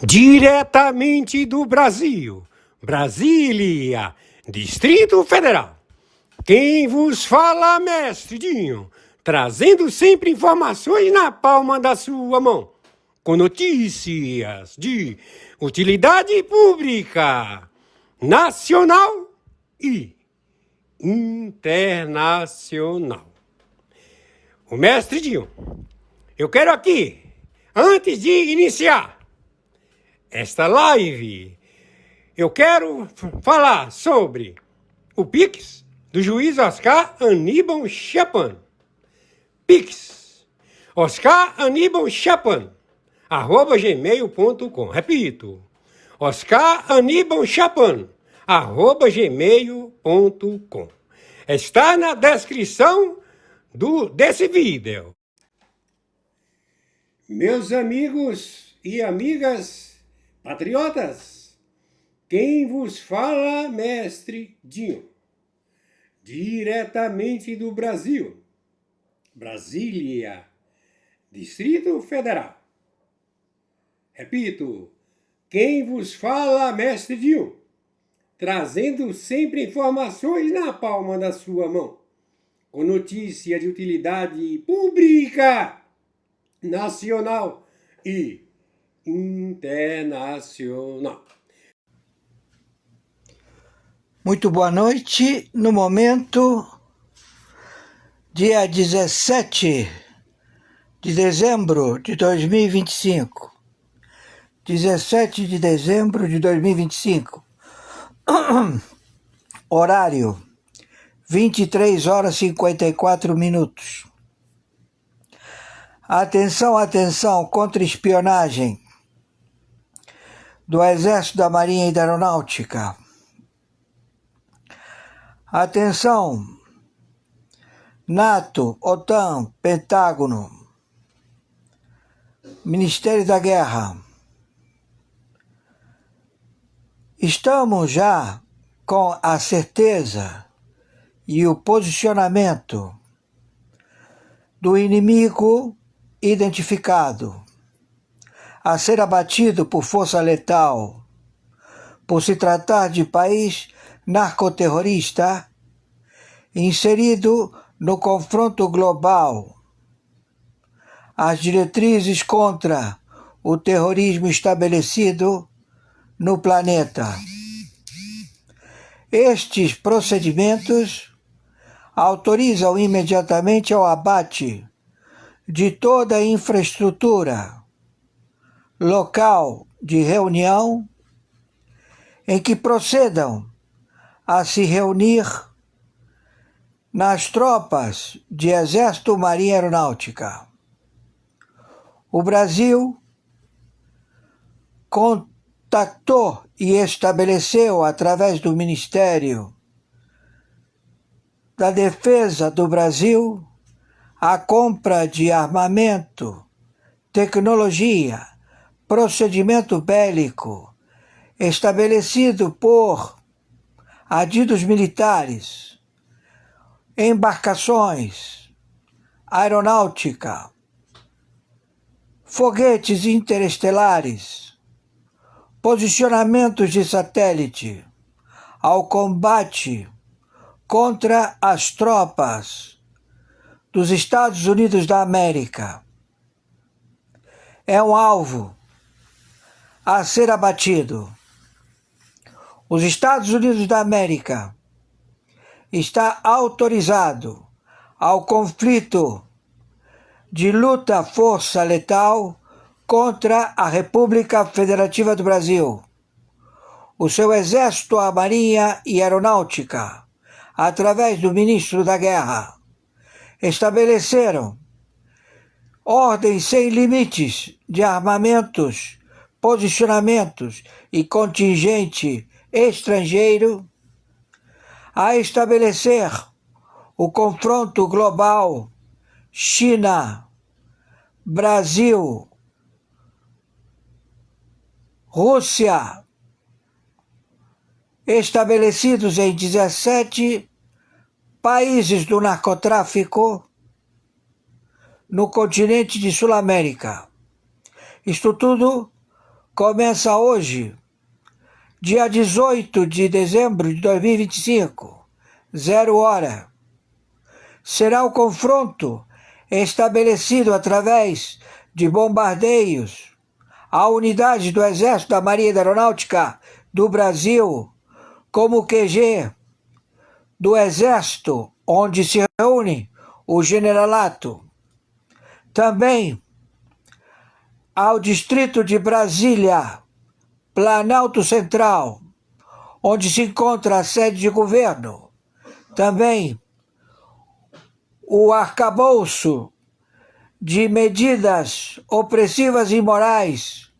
Diretamente do Brasil, Brasília, Distrito Federal. Quem vos fala, mestre Dinho, trazendo sempre informações na palma da sua mão, com notícias de utilidade pública, nacional e internacional. O mestre Dinho, eu quero aqui, antes de iniciar esta live, eu quero falar sobre o Pix do juiz Oscar Aníbal Chapan. Pix, Oscar Aníbal Chapan, @gmail.com. Repito, Oscar Aníbal Chapan, @gmail.com. Está na descrição desse vídeo. Meus amigos e amigas patriotas, quem vos fala, mestre Dinho, diretamente do Brasil, Brasília, Distrito Federal. Repito, quem vos fala, mestre Dinho, trazendo sempre informações na palma da sua mão, com notícia de utilidade pública, nacional e internacional. Muito boa noite. No momento, dia 17 de dezembro de 2025. 17 de dezembro de 2025. Horário, 23 horas e 54 minutos. Atenção, atenção, contra-espionagem do Exército, da Marinha e da Aeronáutica. Atenção, NATO, OTAN, Pentágono, Ministério da Guerra. Estamos já com a certeza e o posicionamento do inimigo identificado a ser abatido por força letal, por se tratar de país narcoterrorista inserido no confronto global, as diretrizes contra o terrorismo estabelecido no planeta. Estes procedimentos autorizam imediatamente ao abate de toda a infraestrutura, local de reunião, em que procedam a se reunir nas tropas de Exército, Marinha e Aeronáutica. O Brasil contactou e estabeleceu, através do Ministério da Defesa do Brasil, a compra de armamento, tecnologia, procedimento bélico estabelecido por adidos militares, embarcações, aeronáutica, foguetes interestelares, posicionamentos de satélite ao combate contra as tropas dos Estados Unidos da América. É um alvo a ser abatido. Os Estados Unidos da América está autorizado ao conflito de luta-força letal contra a República Federativa do Brasil. O seu Exército, a Marinha e a Aeronáutica, através do Ministro da Guerra, estabeleceram ordens sem limites de armamentos, posicionamentos e contingente estrangeiro a estabelecer o confronto global China, Brasil, Rússia, estabelecidos em 17 países do narcotráfico no continente de Sul-América. Isto tudo começa hoje, dia 18 de dezembro de 2025, 0 hora. Será o confronto estabelecido através de bombardeios a unidades do Exército da Marinha e da Aeronáutica do Brasil, como o QG do Exército, onde se reúne o generalato. Também ao Distrito de Brasília, Planalto Central, onde se encontra a sede de governo. Também o arcabouço de medidas opressivas e imorais,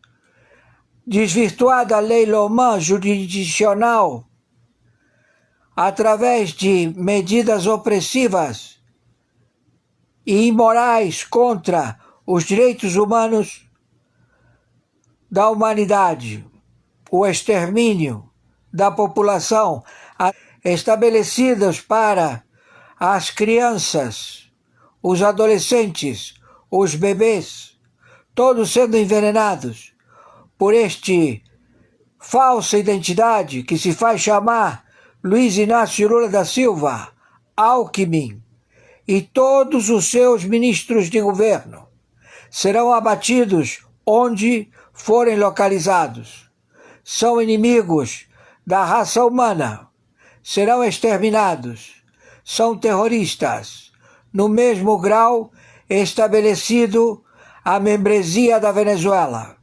desvirtuada a lei Loman jurisdicional, através de medidas opressivas e imorais contra os direitos humanos da humanidade, o extermínio da população, estabelecidos para as crianças, os adolescentes, os bebês, todos sendo envenenados por este falsa identidade que se faz chamar Luiz Inácio Lula da Silva, Alckmin, e todos os seus ministros de governo serão abatidos onde forem localizados. São inimigos da raça humana, serão exterminados. São terroristas, no mesmo grau estabelecido a membresia da Venezuela.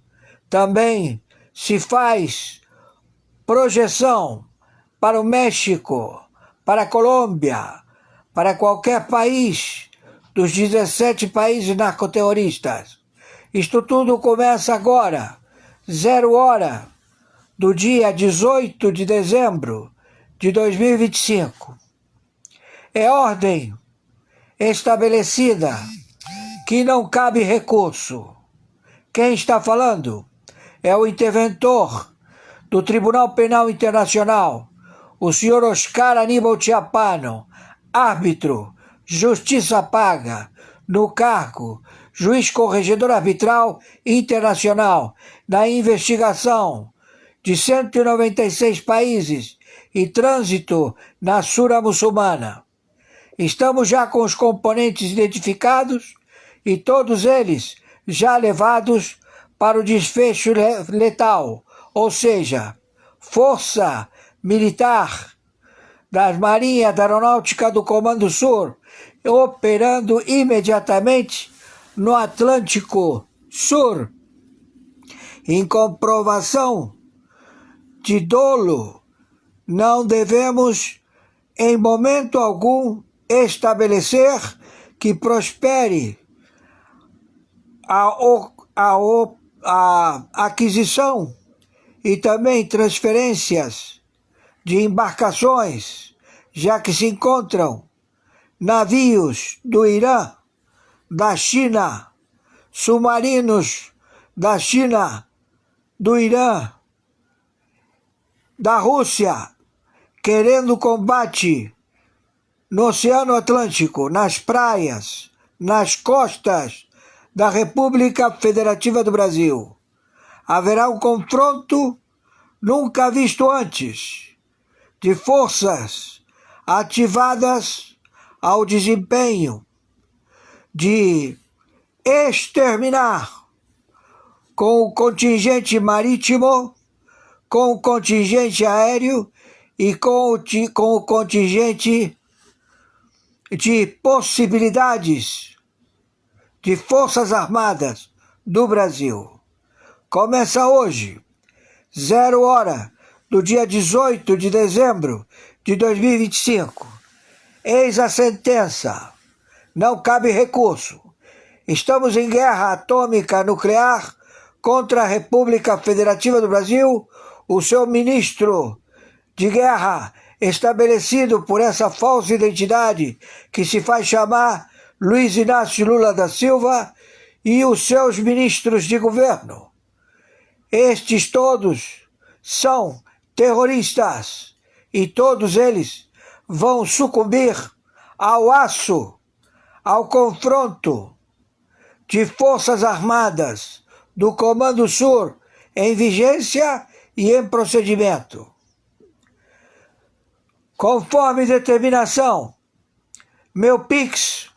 Também se faz projeção para o México, para a Colômbia, para qualquer país dos 17 países narcoterroristas. Isto tudo começa agora, 0 hora do dia 18 de dezembro de 2025. É ordem estabelecida que não cabe recurso. Quem está falando é o interventor do Tribunal Penal Internacional, o senhor Oscar Aníbal Chiapano, árbitro, justiça paga, no cargo, juiz corregedor arbitral internacional, na investigação de 196 países e trânsito na Sura muçulmana. Estamos já com os componentes identificados e todos eles já levados para o desfecho letal, ou seja, força militar das Marinhas da Aeronáutica do Comando Sul, operando imediatamente no Atlântico Sul. Em comprovação de dolo, não devemos, em momento algum, estabelecer que prospere a aquisição e também transferências de embarcações, já que se encontram navios do Irã, da China, submarinos da China, do Irã, da Rússia, querendo combate no Oceano Atlântico, nas praias, nas costas da República Federativa do Brasil. Haverá um confronto nunca visto antes de forças ativadas ao desempenho de exterminar com o contingente marítimo, com o contingente aéreo e com o contingente de possibilidades de Forças Armadas do Brasil. Começa hoje, 0 hora do dia 18 de dezembro de 2025. Eis a sentença. Não cabe recurso. Estamos em guerra atômica nuclear contra a República Federativa do Brasil. O seu ministro de guerra, estabelecido por essa falsa identidade que se faz chamar Luiz Inácio Lula da Silva, e os seus ministros de governo. Estes todos são terroristas e todos eles vão sucumbir ao aço, ao confronto de forças armadas do Comando Sul em vigência e em procedimento. Conforme determinação, meu Pix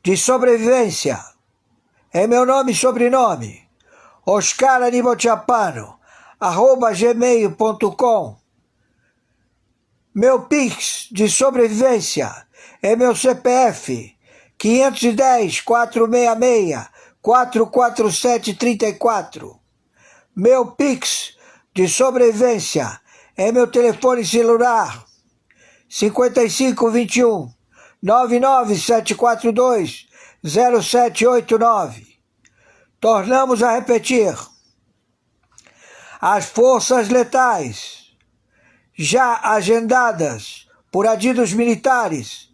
de sobrevivência é meu nome e sobrenome, oscaranibalchapano@gmail.com. Meu Pix de sobrevivência é meu CPF 510-466-44734. Meu Pix de sobrevivência é meu telefone celular 5521 99742 0789. Tornamos a repetir. As forças letais já agendadas por adidos militares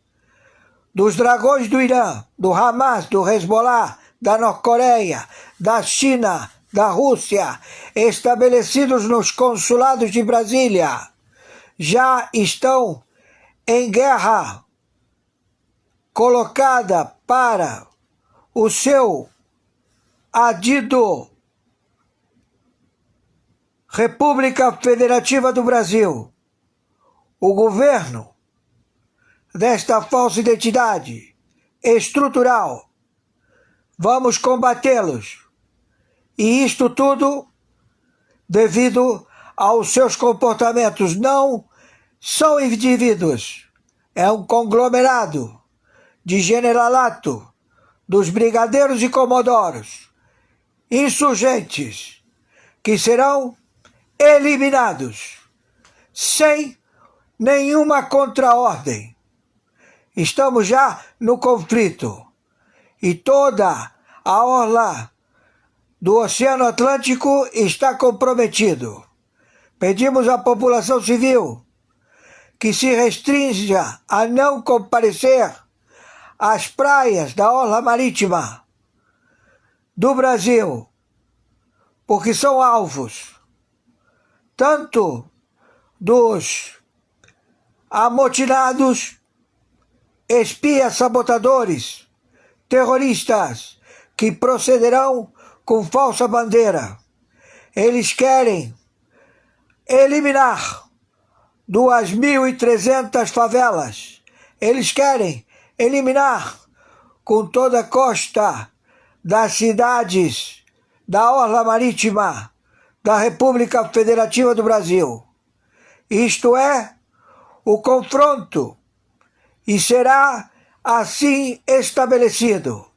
dos dragões do Irã, do Hamas, do Hezbollah, da Norte-Coreia, da China, da Rússia, estabelecidos nos consulados de Brasília, já estão em guerra colocada para o seu adido República Federativa do Brasil. O governo desta falsa identidade estrutural, vamos combatê-los. E isto tudo devido aos seus comportamentos. Não são indivíduos, é um conglomerado de generalato dos brigadeiros e comodoros, insurgentes, que serão eliminados sem nenhuma contraordem. Estamos já no conflito e toda a orla do Oceano Atlântico está comprometido. Pedimos à população civil que se restrinja a não comparecer às praias da orla marítima do Brasil, porque são alvos tanto dos amotinados, espias, sabotadores, terroristas que procederão com falsa bandeira. Eles querem eliminar 2.300 favelas. Eles querem eliminar com toda a costa das cidades da orla marítima da República Federativa do Brasil. Isto é o confronto e será assim estabelecido.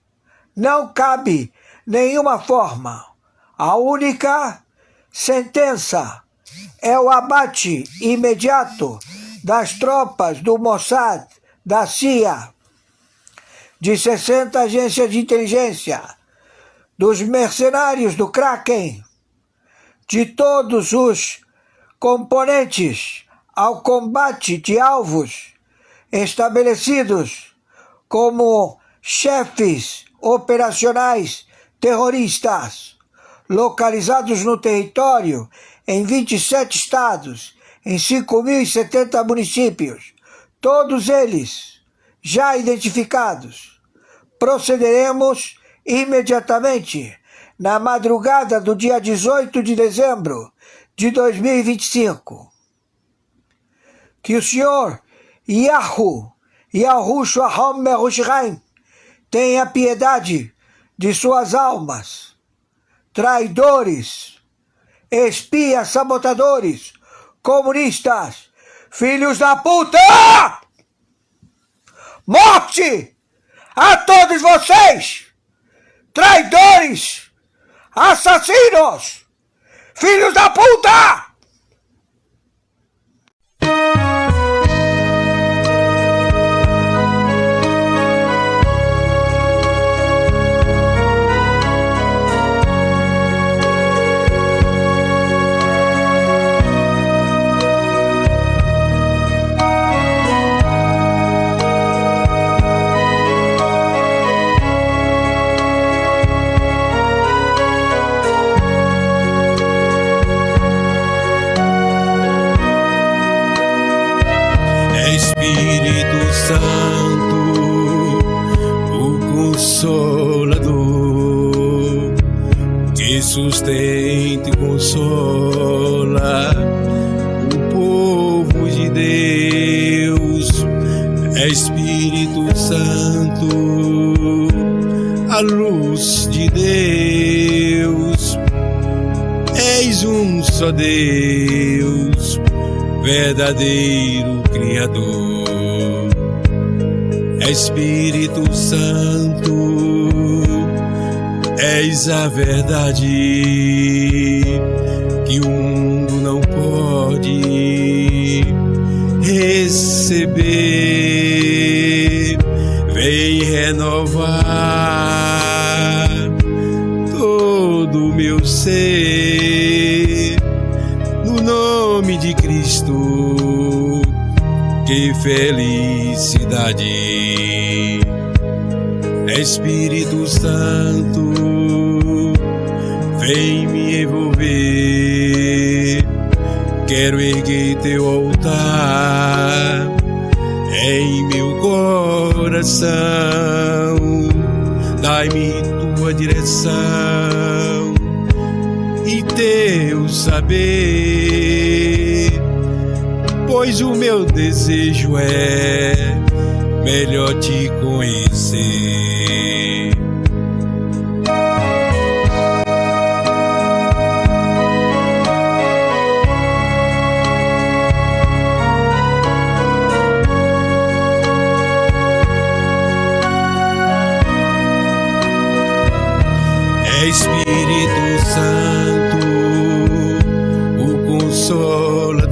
Não cabe nenhuma forma. A única sentença é o abate imediato das tropas do Mossad, da CIA, de 60 agências de inteligência, dos mercenários do Kraken, de todos os componentes ao combate de alvos estabelecidos como chefes operacionais terroristas, localizados no território em 27 estados, em 5.070 municípios, todos eles já identificados. Procederemos imediatamente na madrugada do dia 18 de dezembro de 2025. Que o Senhor Yahushua HaMerushalayim tenha piedade de suas almas, traidores, espias, sabotadores, comunistas, filhos da puta! Morte a todos vocês, traidores, assassinos, filhos da puta! Espírito Santo, o Consolador, te sustenta consola o povo de Deus. É Espírito Santo, a luz de Deus. És um só Deus, verdadeiro Criador. É Espírito Santo, és a verdade que o mundo não pode receber. Vem renovar todo o meu ser, no nome de Cristo. Que felicidade! Espírito Santo, vem me envolver. Quero erguer teu altar em meu coração. Dai-me tua direção e teu saber, pois o meu desejo é melhor te conhecer. É Espírito Santo, o Consolador,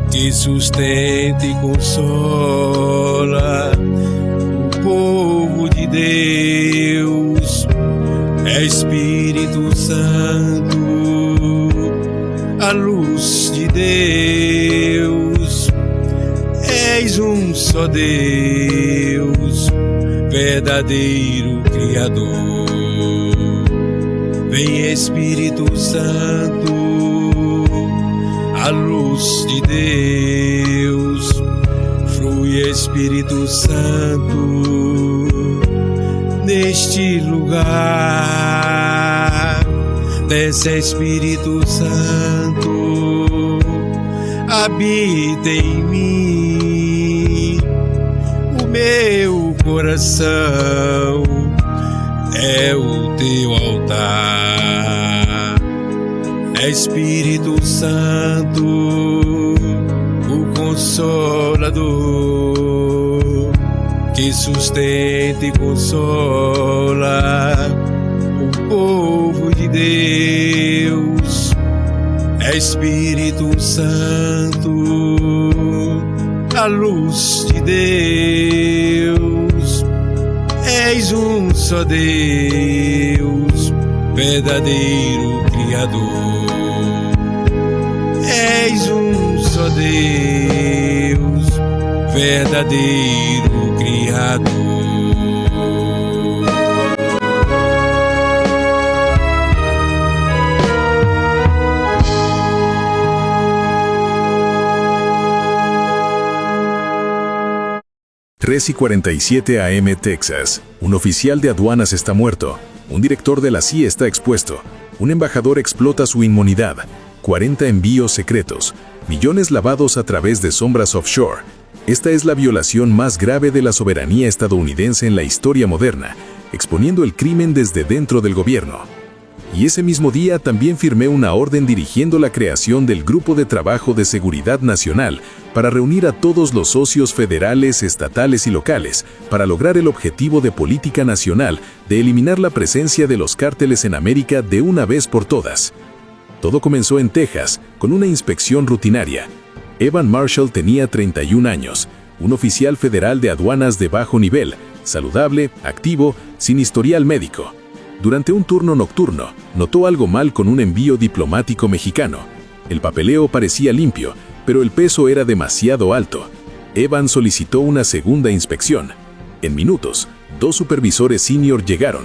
que sustenta e consola o povo de Deus. É Espírito Santo, a luz de Deus. És um só Deus, verdadeiro Criador. Vem Espírito Santo, a luz de Deus. Flui Espírito Santo neste lugar. Desce Espírito Santo, habita em mim. O meu coração é o teu altar. É Espírito Santo, o Consolador, que sustenta e consola o povo de Deus. É Espírito Santo, a luz de Deus. És um só Deus, verdadeiro Criador. És um só Deus, verdadeiro Criador. ...13:47 AM Texas. Un oficial de aduanas está muerto. Un director de la CIA está expuesto. Un embajador explota su inmunidad. 40 envíos secretos. Millones lavados a través de sombras offshore. Esta es la violación más grave de la soberanía estadounidense en la historia moderna, exponiendo el crimen desde dentro del gobierno. Y ese mismo día también firmé una orden dirigiendo la creación del Grupo de Trabajo de Seguridad Nacional para reunir a todos los socios federales, estatales y locales para lograr el objetivo de política nacional de eliminar la presencia de los cárteles en América de una vez por todas. Todo comenzó en Texas, con una inspección rutinaria. Evan Marshall tenía 31 años, un oficial federal de aduanas de bajo nivel, saludable, activo, sin historial médico. Durante un turno nocturno, notó algo mal con un envío diplomático mexicano. El papeleo parecía limpio, pero el peso era demasiado alto. Evan solicitó una segunda inspección. En minutos, 2 supervisores senior llegaron.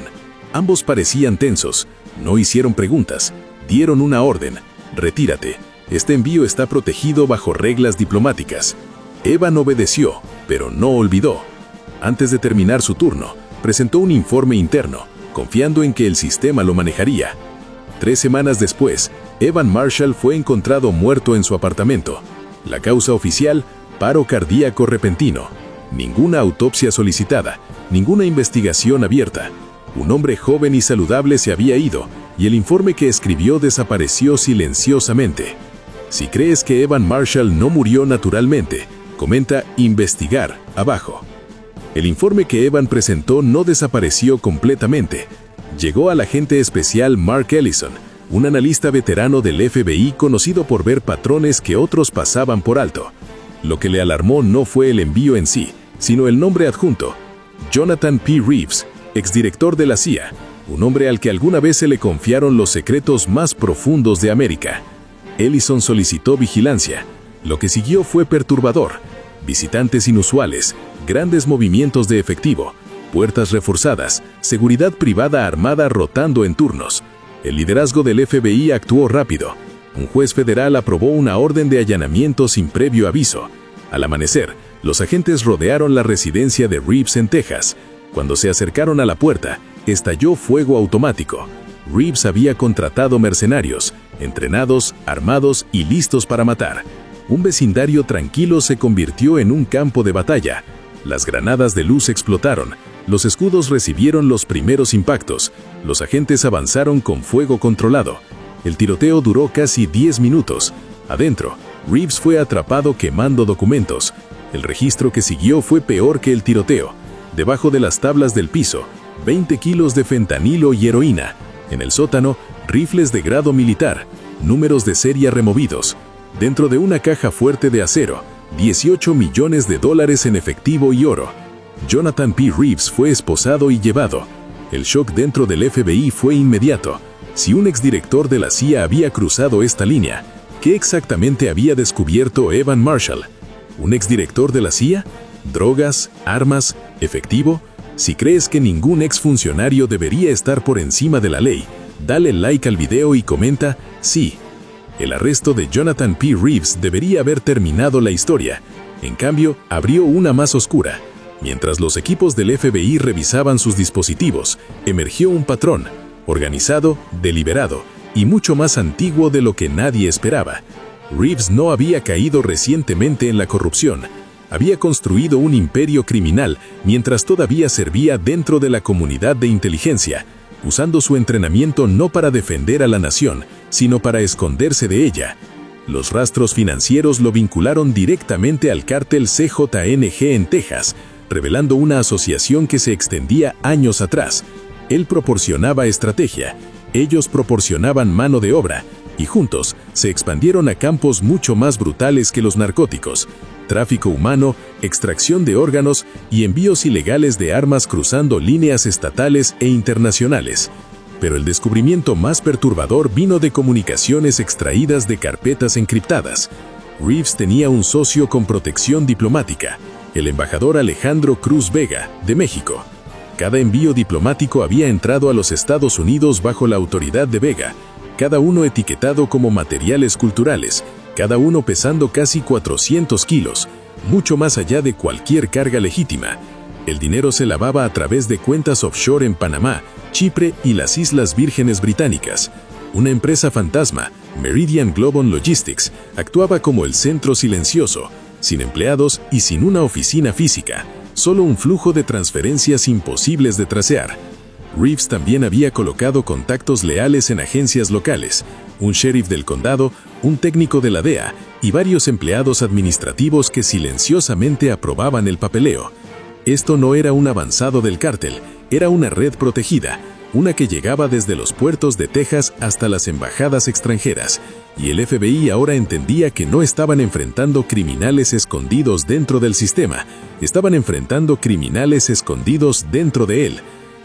Ambos parecían tensos, no hicieron preguntas, dieron una orden: retírate, este envío está protegido bajo reglas diplomáticas. Evan obedeció, pero no olvidó. Antes de terminar su turno, presentó un informe interno, confiando en que el sistema lo manejaría. 3 semanas después, Evan Marshall fue encontrado muerto en su apartamento. La causa oficial, paro cardíaco repentino. Ninguna autopsia solicitada, ninguna investigación abierta. Un hombre joven y saludable se había ido, y el informe que escribió desapareció silenciosamente. Si crees que Evan Marshall no murió naturalmente, comenta investigar abajo. El informe que Evan presentó no desapareció completamente. Llegó al agente especial Mark Ellison, un analista veterano del FBI conocido por ver patrones que otros pasaban por alto. Lo que le alarmó no fue el envío en sí, sino el nombre adjunto: Jonathan P. Reeves, exdirector de la CIA, un hombre al que alguna vez se le confiaron los secretos más profundos de América. Ellison solicitó vigilancia. Lo que siguió fue perturbador. Visitantes inusuales, grandes movimientos de efectivo, puertas reforzadas, seguridad privada armada rotando en turnos. El liderazgo del FBI actuó rápido. Un juez federal aprobó una orden de allanamiento sin previo aviso. Al amanecer, los agentes rodearon la residencia de Reeves en Texas. Cuando se acercaron a la puerta, estalló fuego automático. Reeves había contratado mercenarios, entrenados, armados y listos para matar. Un vecindario tranquilo se convirtió en un campo de batalla. Las granadas de luz explotaron, los escudos recibieron los primeros impactos, los agentes avanzaron con fuego controlado. El tiroteo duró casi 10 minutos. Adentro, Reeves fue atrapado quemando documentos. El registro que siguió fue peor que el tiroteo. Debajo de las tablas del piso, 20 kilos de fentanilo y heroína. En el sótano, rifles de grado militar, números de serie removidos. Dentro de una caja fuerte de acero, $18 millones en efectivo y oro. Jonathan P. Reeves fue esposado y llevado. El shock dentro del FBI fue inmediato. Si un exdirector de la CIA había cruzado esta línea, ¿qué exactamente había descubierto Evan Marshall? ¿Un exdirector de la CIA? ¿Drogas? ¿Armas? ¿Efectivo? Si crees que ningún exfuncionario debería estar por encima de la ley, dale like al video y comenta sí. El arresto de Jonathan P. Reeves debería haber terminado la historia. En cambio, abrió una más oscura. Mientras los equipos del FBI revisaban sus dispositivos, emergió un patrón, organizado, deliberado y mucho más antiguo de lo que nadie esperaba. Reeves no había caído recientemente en la corrupción. Había construido un imperio criminal mientras todavía servía dentro de la comunidad de inteligencia, usando su entrenamiento no para defender a la nación, sino para esconderse de ella. Los rastros financieros lo vincularon directamente al cártel CJNG en Texas, revelando una asociación que se extendía años atrás. Él proporcionaba estrategia, ellos proporcionaban mano de obra, y juntos se expandieron a campos mucho más brutales que los narcóticos: tráfico humano, extracción de órganos y envíos ilegales de armas cruzando líneas estatales e internacionales. Pero el descubrimiento más perturbador vino de comunicaciones extraídas de carpetas encriptadas. Reeves tenía un socio con protección diplomática, el embajador Alejandro Cruz Vega, de México. Cada envío diplomático había entrado a los Estados Unidos bajo la autoridad de Vega, cada uno etiquetado como materiales culturales, cada uno pesando casi 400 kilos, mucho más allá de cualquier carga legítima. El dinero se lavaba a través de cuentas offshore en Panamá, Chipre y las Islas Vírgenes Británicas. Una empresa fantasma, Meridian Global Logistics, actuaba como el centro silencioso, sin empleados y sin una oficina física, solo un flujo de transferencias imposibles de tracear. Reeves también había colocado contactos leales en agencias locales, un sheriff del condado, un técnico de la DEA y varios empleados administrativos que silenciosamente aprobaban el papeleo. Esto no era un avanzado del cártel, era una red protegida, una que llegaba desde los puertos de Texas hasta las embajadas extranjeras, y el FBI ahora entendía que no estaban enfrentando criminales escondidos dentro del sistema, estaban enfrentando criminales escondidos dentro de él.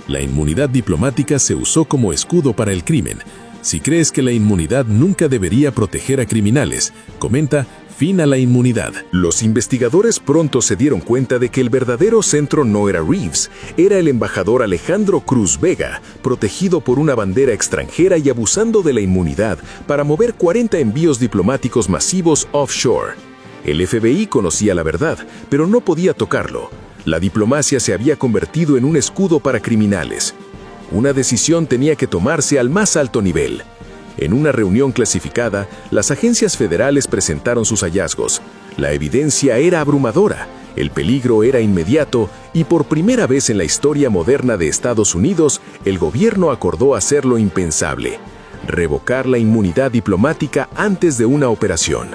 La inmunidad diplomática se usó como escudo para el crimen. Si crees que la inmunidad nunca debería proteger a criminales, comenta fin a la inmunidad. Los investigadores pronto se dieron cuenta de que el verdadero centro no era Reeves, era el embajador Alejandro Cruz Vega, protegido por una bandera extranjera y abusando de la inmunidad para mover 40 envíos diplomáticos masivos offshore. El FBI conocía la verdad, pero no podía tocarlo. La diplomacia se había convertido en un escudo para criminales. Una decisión tenía que tomarse al más alto nivel. En una reunión clasificada, las agencias federales presentaron sus hallazgos. La evidencia era abrumadora, el peligro era inmediato y por primera vez en la historia moderna de Estados Unidos, el gobierno acordó hacer lo impensable: revocar la inmunidad diplomática antes de una operación.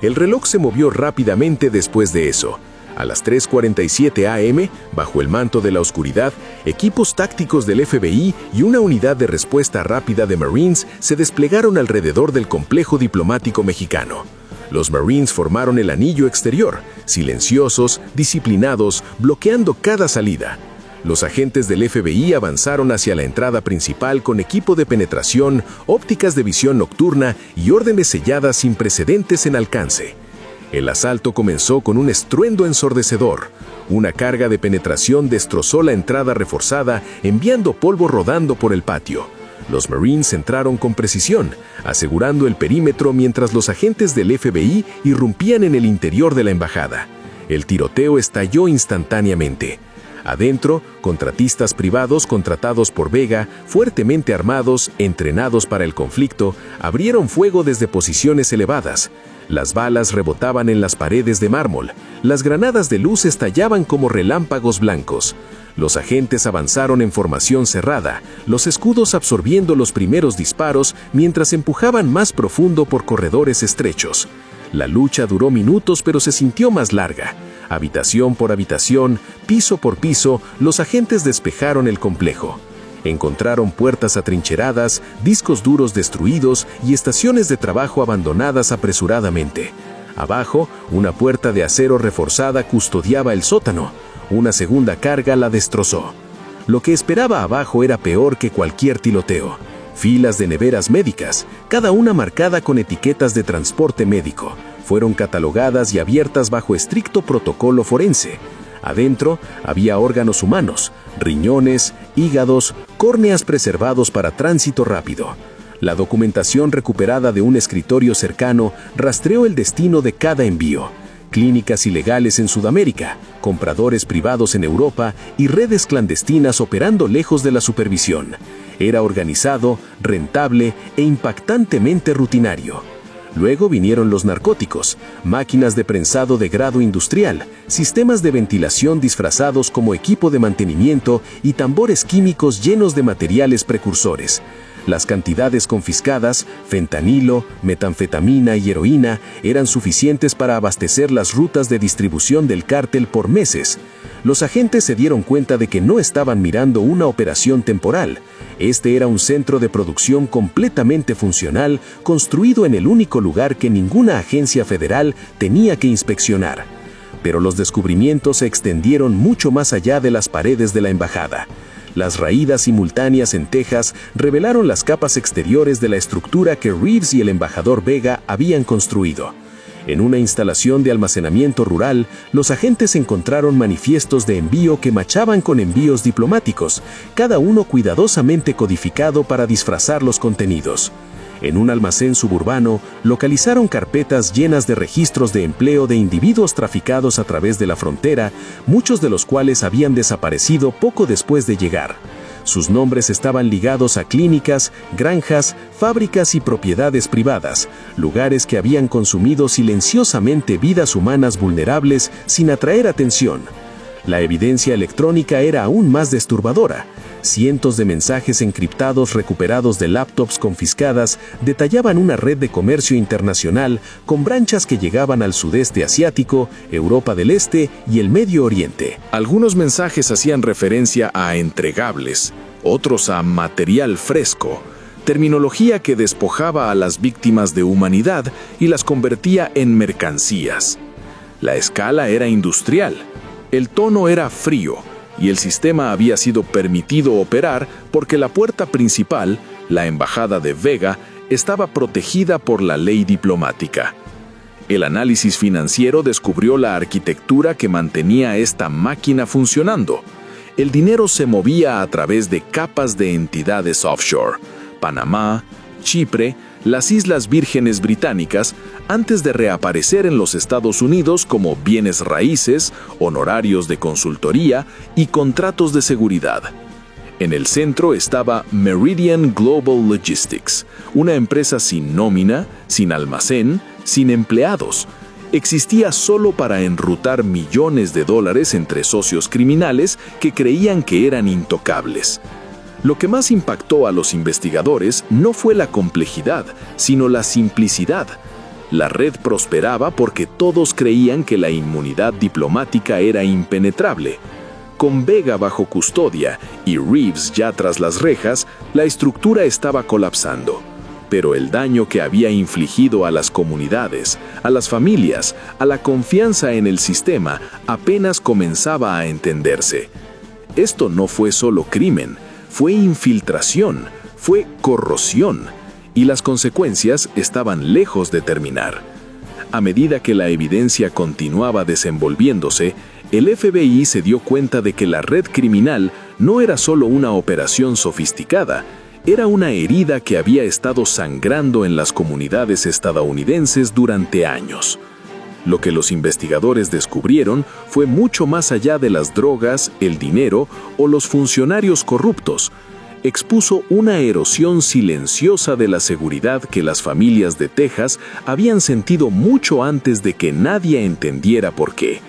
El reloj se movió rápidamente después de eso. A las 3:47 a.m., bajo el manto de la oscuridad, equipos tácticos del FBI y una unidad de respuesta rápida de Marines se desplegaron alrededor del complejo diplomático mexicano. Los Marines formaron el anillo exterior, silenciosos, disciplinados, bloqueando cada salida. Los agentes del FBI avanzaron hacia la entrada principal con equipo de penetración, ópticas de visión nocturna y órdenes selladas sin precedentes en alcance. El asalto comenzó con un estruendo ensordecedor. Una carga de penetración destrozó la entrada reforzada, enviando polvo rodando por el patio. Los Marines entraron con precisión, asegurando el perímetro mientras los agentes del FBI irrumpían en el interior de la embajada. El tiroteo estalló instantáneamente. Adentro, contratistas privados contratados por Vega, fuertemente armados, entrenados para el conflicto, abrieron fuego desde posiciones elevadas. Las balas rebotaban en las paredes de mármol. Las granadas de luz estallaban como relámpagos blancos. Los agentes avanzaron en formación cerrada, los escudos absorbiendo los primeros disparos mientras empujaban más profundo por corredores estrechos. La lucha duró minutos, pero se sintió más larga. Habitación por habitación, piso por piso, los agentes despejaron el complejo. Encontraron puertas atrincheradas, discos duros destruidos y estaciones de trabajo abandonadas apresuradamente. Abajo, una puerta de acero reforzada custodiaba el sótano. Una segunda carga la destrozó. Lo que esperaba abajo era peor que cualquier tiroteo. Filas de neveras médicas, cada una marcada con etiquetas de transporte médico, fueron catalogadas y abiertas bajo estricto protocolo forense. Adentro había órganos humanos, riñones, hígados, córneas preservados para tránsito rápido. La documentación recuperada de un escritorio cercano rastreó el destino de cada envío. Clínicas ilegales en Sudamérica, compradores privados en Europa y redes clandestinas operando lejos de la supervisión. Era organizado, rentable e impactantemente rutinario. Luego vinieron los narcóticos, máquinas de prensado de grado industrial, sistemas de ventilación disfrazados como equipo de mantenimiento y tambores químicos llenos de materiales precursores. Las cantidades confiscadas, fentanilo, metanfetamina y heroína, eran suficientes para abastecer las rutas de distribución del cártel por meses. Los agentes se dieron cuenta de que no estaban mirando una operación temporal. Este era un centro de producción completamente funcional, construido en el único lugar que ninguna agencia federal tenía que inspeccionar. Pero los descubrimientos se extendieron mucho más allá de las paredes de la embajada. Las raídas simultáneas en Texas revelaron las capas exteriores de la estructura que Reeves y el embajador Vega habían construido. En una instalación de almacenamiento rural, los agentes encontraron manifiestos de envío que machaban con envíos diplomáticos, cada uno cuidadosamente codificado para disfrazar los contenidos. En un almacén suburbano, localizaron carpetas llenas de registros de empleo de individuos traficados a través de la frontera, muchos de los cuales habían desaparecido poco después de llegar. Sus nombres estaban ligados a clínicas, granjas, fábricas y propiedades privadas, lugares que habían consumido silenciosamente vidas humanas vulnerables sin atraer atención. La evidencia electrónica era aún más disturbadora. Cientos de mensajes encriptados recuperados de laptops confiscadas detallaban una red de comercio internacional con branchas que llegaban al sudeste asiático, Europa del Este y el Medio Oriente. Algunos mensajes hacían referencia a entregables, otros a material fresco, terminología que despojaba a las víctimas de humanidad y las convertía en mercancías. La escala era industrial, el tono era frío, y el sistema había sido permitido operar porque la puerta principal, la embajada de Vega, estaba protegida por la ley diplomática. El análisis financiero descubrió la arquitectura que mantenía esta máquina funcionando. El dinero se movía a través de capas de entidades offshore, Panamá, Chipre, las Islas Vírgenes Británicas, antes de reaparecer en los Estados Unidos como bienes raíces, honorarios de consultoría y contratos de seguridad. En el centro estaba Meridian Global Logistics, una empresa sin nómina, sin almacén, sin empleados. Existía solo para enrutar millones de dólares entre socios criminales que creían que eran intocables. Lo que más impactó a los investigadores no fue la complejidad, sino la simplicidad. La red prosperaba porque todos creían que la inmunidad diplomática era impenetrable. Con Vega bajo custodia y Reeves ya tras las rejas, la estructura estaba colapsando. Pero el daño que había infligido a las comunidades, a las familias, a la confianza en el sistema, apenas comenzaba a entenderse. Esto no fue solo crimen, fue infiltración, fue corrosión, y las consecuencias estaban lejos de terminar. A medida que la evidencia continuaba desenvolviéndose, el FBI se dio cuenta de que la red criminal no era solo una operación sofisticada, era una herida que había estado sangrando en las comunidades estadounidenses durante años. Lo que los investigadores descubrieron fue mucho más allá de las drogas, el dinero o los funcionarios corruptos. Expuso una erosión silenciosa de la seguridad que las familias de Texas habían sentido mucho antes de que nadie entendiera por qué.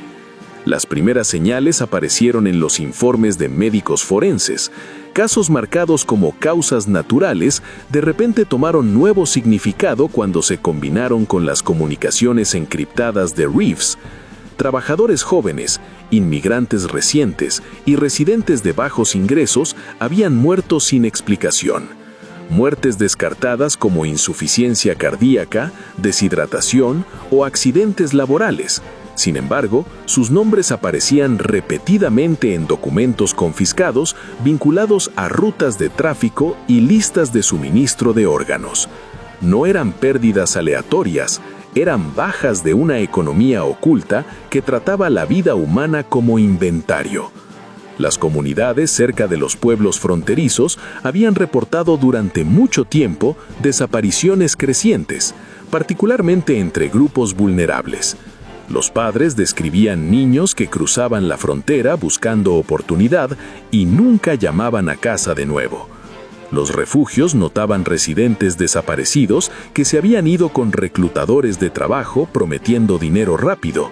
Las primeras señales aparecieron en los informes de médicos forenses. Casos marcados como causas naturales de repente tomaron nuevo significado cuando se combinaron con las comunicaciones encriptadas de Reeves. Trabajadores jóvenes, inmigrantes recientes y residentes de bajos ingresos habían muerto sin explicación. Muertes descartadas como insuficiencia cardíaca, deshidratación o accidentes laborales. Sin embargo, sus nombres aparecían repetidamente en documentos confiscados vinculados a rutas de tráfico y listas de suministro de órganos. No eran pérdidas aleatorias, eran bajas de una economía oculta que trataba la vida humana como inventario. Las comunidades cerca de los pueblos fronterizos habían reportado durante mucho tiempo desapariciones crecientes, particularmente entre grupos vulnerables. Los padres describían niños que cruzaban la frontera buscando oportunidad y nunca llamaban a casa de nuevo. Los refugios notaban residentes desaparecidos que se habían ido con reclutadores de trabajo prometiendo dinero rápido.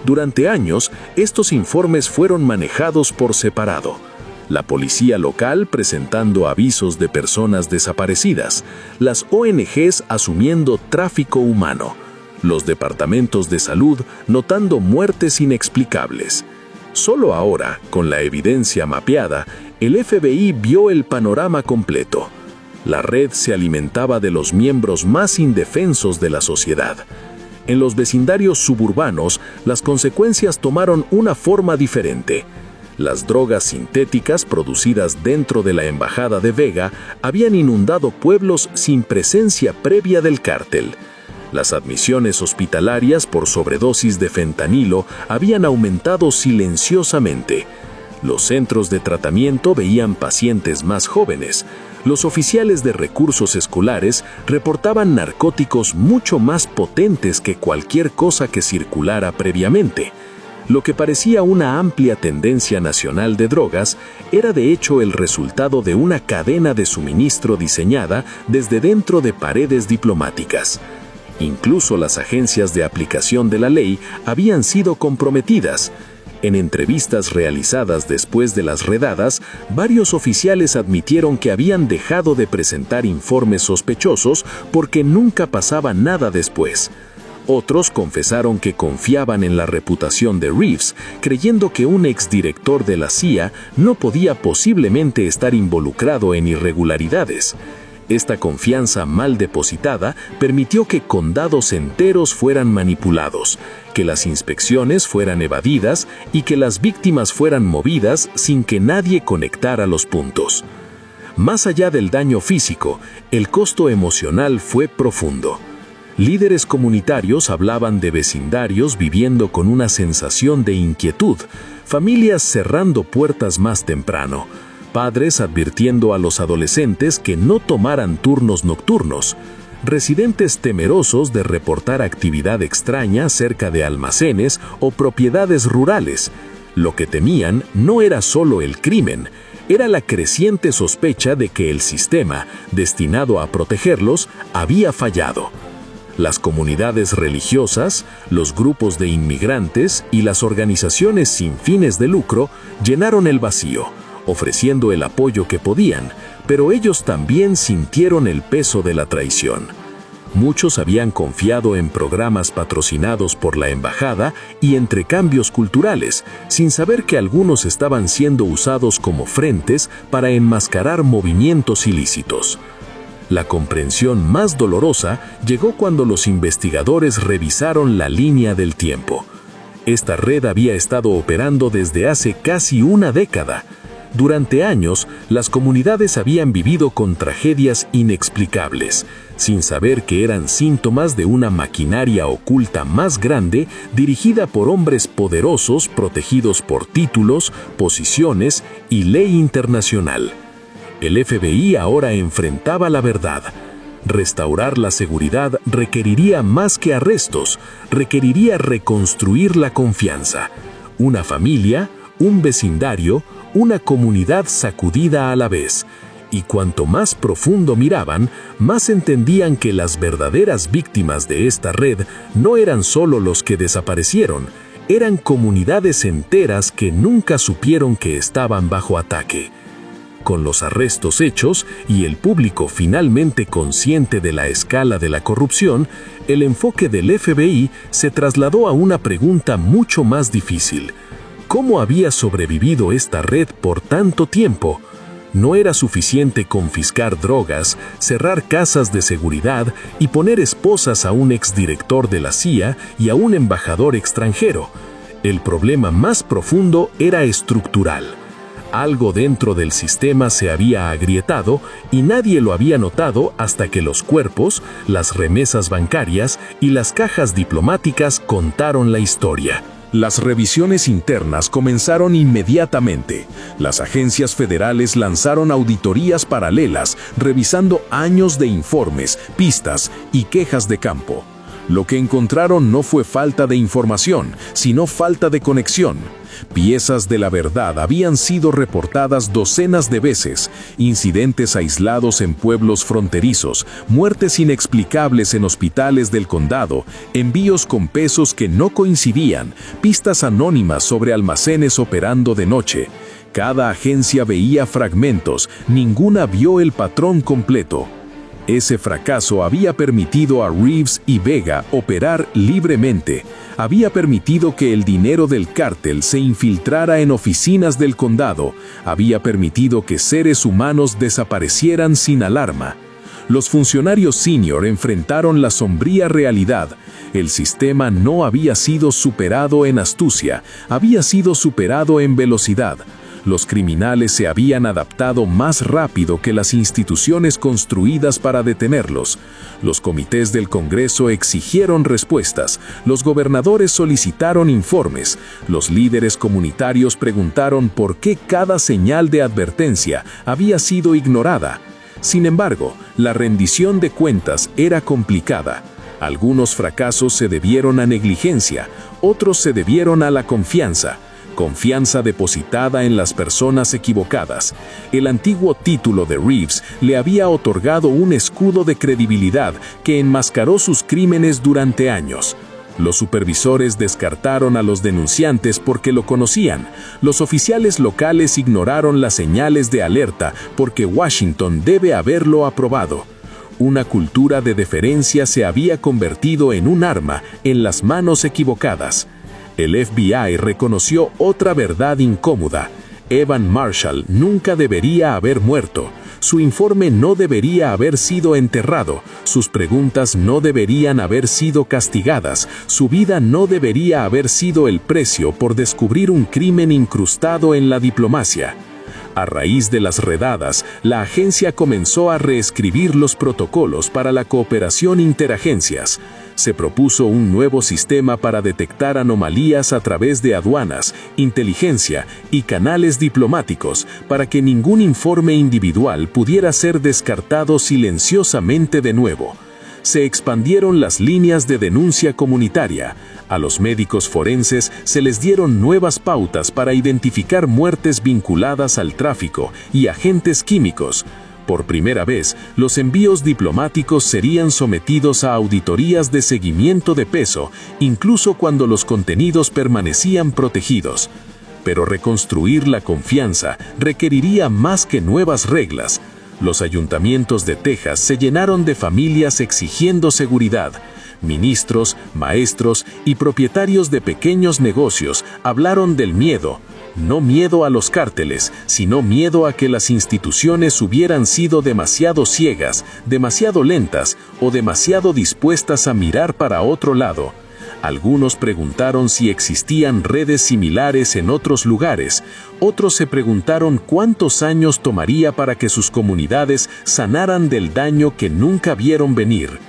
Durante años, estos informes fueron manejados por separado. La policía local presentando avisos de personas desaparecidas, las ONGs asumiendo tráfico humano, los departamentos de salud notando muertes inexplicables. Solo ahora, con la evidencia mapeada, el FBI vio el panorama completo. La red se alimentaba de los miembros más indefensos de la sociedad. En los vecindarios suburbanos, las consecuencias tomaron una forma diferente. Las drogas sintéticas producidas dentro de la embajada de Vega habían inundado pueblos sin presencia previa del cártel. Las admisiones hospitalarias por sobredosis de fentanilo habían aumentado silenciosamente. Los centros de tratamiento veían pacientes más jóvenes. Los oficiales de recursos escolares reportaban narcóticos mucho más potentes que cualquier cosa que circulara previamente. Lo que parecía una amplia tendencia nacional de drogas era de hecho el resultado de una cadena de suministro diseñada desde dentro de paredes diplomáticas. Incluso las agencias de aplicación de la ley habían sido comprometidas. En entrevistas realizadas después de las redadas, varios oficiales admitieron que habían dejado de presentar informes sospechosos porque nunca pasaba nada después. Otros confesaron que confiaban en la reputación de Reeves, creyendo que un exdirector de la CIA no podía posiblemente estar involucrado en irregularidades. Esta confianza mal depositada permitió que condados enteros fueran manipulados, que las inspecciones fueran evadidas y que las víctimas fueran movidas sin que nadie conectara los puntos. Más allá del daño físico, el costo emocional fue profundo. Líderes comunitarios hablaban de vecindarios viviendo con una sensación de inquietud, familias cerrando puertas más temprano, padres advirtiendo a los adolescentes que no tomaran turnos nocturnos, residentes temerosos de reportar actividad extraña cerca de almacenes o propiedades rurales. Lo que temían no era solo el crimen, era la creciente sospecha de que el sistema, destinado a protegerlos, había fallado. Las comunidades religiosas, los grupos de inmigrantes y las organizaciones sin fines de lucro llenaron el vacío, ofreciendo el apoyo que podían, pero ellos también sintieron el peso de la traición. Muchos habían confiado en programas patrocinados por la embajada y entrecambios culturales, sin saber que algunos estaban siendo usados como frentes para enmascarar movimientos ilícitos. La comprensión más dolorosa llegó cuando los investigadores revisaron la línea del tiempo. Esta red había estado operando desde hace casi una década. Durante años, las comunidades habían vivido con tragedias inexplicables, sin saber que eran síntomas de una maquinaria oculta más grande dirigida por hombres poderosos protegidos por títulos, posiciones y ley internacional. El FBI ahora enfrentaba la verdad. Restaurar la seguridad requeriría más que arrestos, requeriría reconstruir la confianza. Una familia, un vecindario, una comunidad sacudida a la vez. Y cuanto más profundo miraban, más entendían que las verdaderas víctimas de esta red no eran solo los que desaparecieron, eran comunidades enteras que nunca supieron que estaban bajo ataque. Con los arrestos hechos y el público finalmente consciente de la escala de la corrupción, el enfoque del FBI se trasladó a una pregunta mucho más difícil. ¿Cómo había sobrevivido esta red por tanto tiempo? No era suficiente confiscar drogas, cerrar casas de seguridad y poner esposas a un exdirector de la CIA y a un embajador extranjero. El problema más profundo era estructural. Algo dentro del sistema se había agrietado y nadie lo había notado hasta que los cuerpos, las remesas bancarias y las cajas diplomáticas contaron la historia. Las revisiones internas comenzaron inmediatamente. Las agencias federales lanzaron auditorías paralelas, revisando años de informes, pistas y quejas de campo. Lo que encontraron no fue falta de información, sino falta de conexión. Piezas de la verdad habían sido reportadas docenas de veces, incidentes aislados en pueblos fronterizos, muertes inexplicables en hospitales del condado, envíos con pesos que no coincidían, pistas anónimas sobre almacenes operando de noche. Cada agencia veía fragmentos, ninguna vio el patrón completo. Ese fracaso había permitido a Reeves y Vega operar libremente. Había permitido que el dinero del cártel se infiltrara en oficinas del condado. Había permitido que seres humanos desaparecieran sin alarma. Los funcionarios senior enfrentaron la sombría realidad. El sistema no había sido superado en astucia, había sido superado en velocidad. Los criminales se habían adaptado más rápido que las instituciones construidas para detenerlos. Los comités del Congreso exigieron respuestas, los gobernadores solicitaron informes, los líderes comunitarios preguntaron por qué cada señal de advertencia había sido ignorada. Sin embargo, la rendición de cuentas era complicada. Algunos fracasos se debieron a negligencia, otros se debieron a la confianza depositada en las personas equivocadas. El antiguo título de Reeves le había otorgado un escudo de credibilidad que enmascaró sus crímenes durante años. Los supervisores descartaron a los denunciantes porque lo conocían. Los oficiales locales ignoraron las señales de alerta porque Washington debe haberlo aprobado. Una cultura de deferencia se había convertido en un arma en las manos equivocadas. El FBI reconoció otra verdad incómoda. Evan Marshall nunca debería haber muerto. Su informe no debería haber sido enterrado. Sus preguntas no deberían haber sido castigadas. Su vida no debería haber sido el precio por descubrir un crimen incrustado en la diplomacia. A raíz de las redadas, la agencia comenzó a reescribir los protocolos para la cooperación interagencias. Se propuso un nuevo sistema para detectar anomalías a través de aduanas, inteligencia y canales diplomáticos para que ningún informe individual pudiera ser descartado silenciosamente de nuevo. se expandieron las líneas de denuncia comunitaria. A los médicos forenses se les dieron nuevas pautas para identificar muertes vinculadas al tráfico y agentes químicos. Por primera vez, los envíos diplomáticos serían sometidos a auditorías de seguimiento de peso, incluso cuando los contenidos permanecían protegidos. Pero reconstruir la confianza requeriría más que nuevas reglas. Los ayuntamientos de Texas se llenaron de familias exigiendo seguridad. Ministros, maestros y propietarios de pequeños negocios hablaron del miedo. No miedo a los cárteles, sino miedo a que las instituciones hubieran sido demasiado ciegas, demasiado lentas o demasiado dispuestas a mirar para otro lado. Algunos preguntaron si existían redes similares en otros lugares. Otros se preguntaron cuántos años tomaría para que sus comunidades sanaran del daño que nunca vieron venir.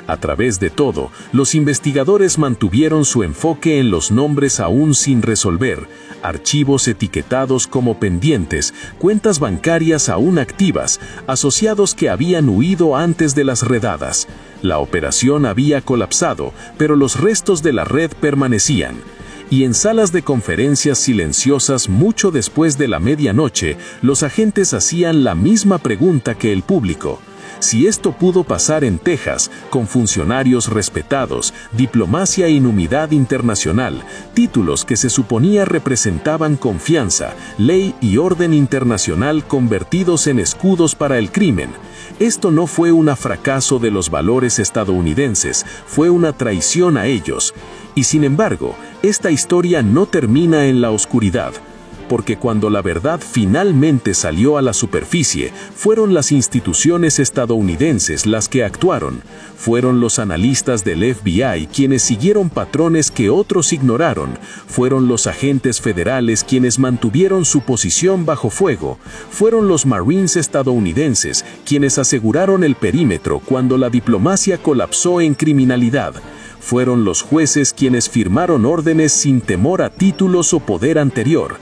A través de todo, los investigadores mantuvieron su enfoque en los nombres aún sin resolver, archivos etiquetados como pendientes, cuentas bancarias aún activas, asociados que habían huido antes de las redadas. La operación había colapsado, pero los restos de la red permanecían. Y en salas de conferencias silenciosas mucho después de la medianoche, los agentes hacían la misma pregunta que el público. Si esto pudo pasar en Texas, con funcionarios respetados, diplomacia e inmunidad internacional, títulos que se suponía representaban confianza, ley y orden internacional convertidos en escudos para el crimen, esto no fue un fracaso de los valores estadounidenses, fue una traición a ellos. Y sin embargo, esta historia no termina en la oscuridad. Porque cuando la verdad finalmente salió a la superficie, fueron las instituciones estadounidenses las que actuaron. Fueron los analistas del FBI quienes siguieron patrones que otros ignoraron. Fueron los agentes federales quienes mantuvieron su posición bajo fuego. Fueron los Marines estadounidenses quienes aseguraron el perímetro cuando la diplomacia colapsó en criminalidad. Fueron los jueces quienes firmaron órdenes sin temor a títulos o poder anterior.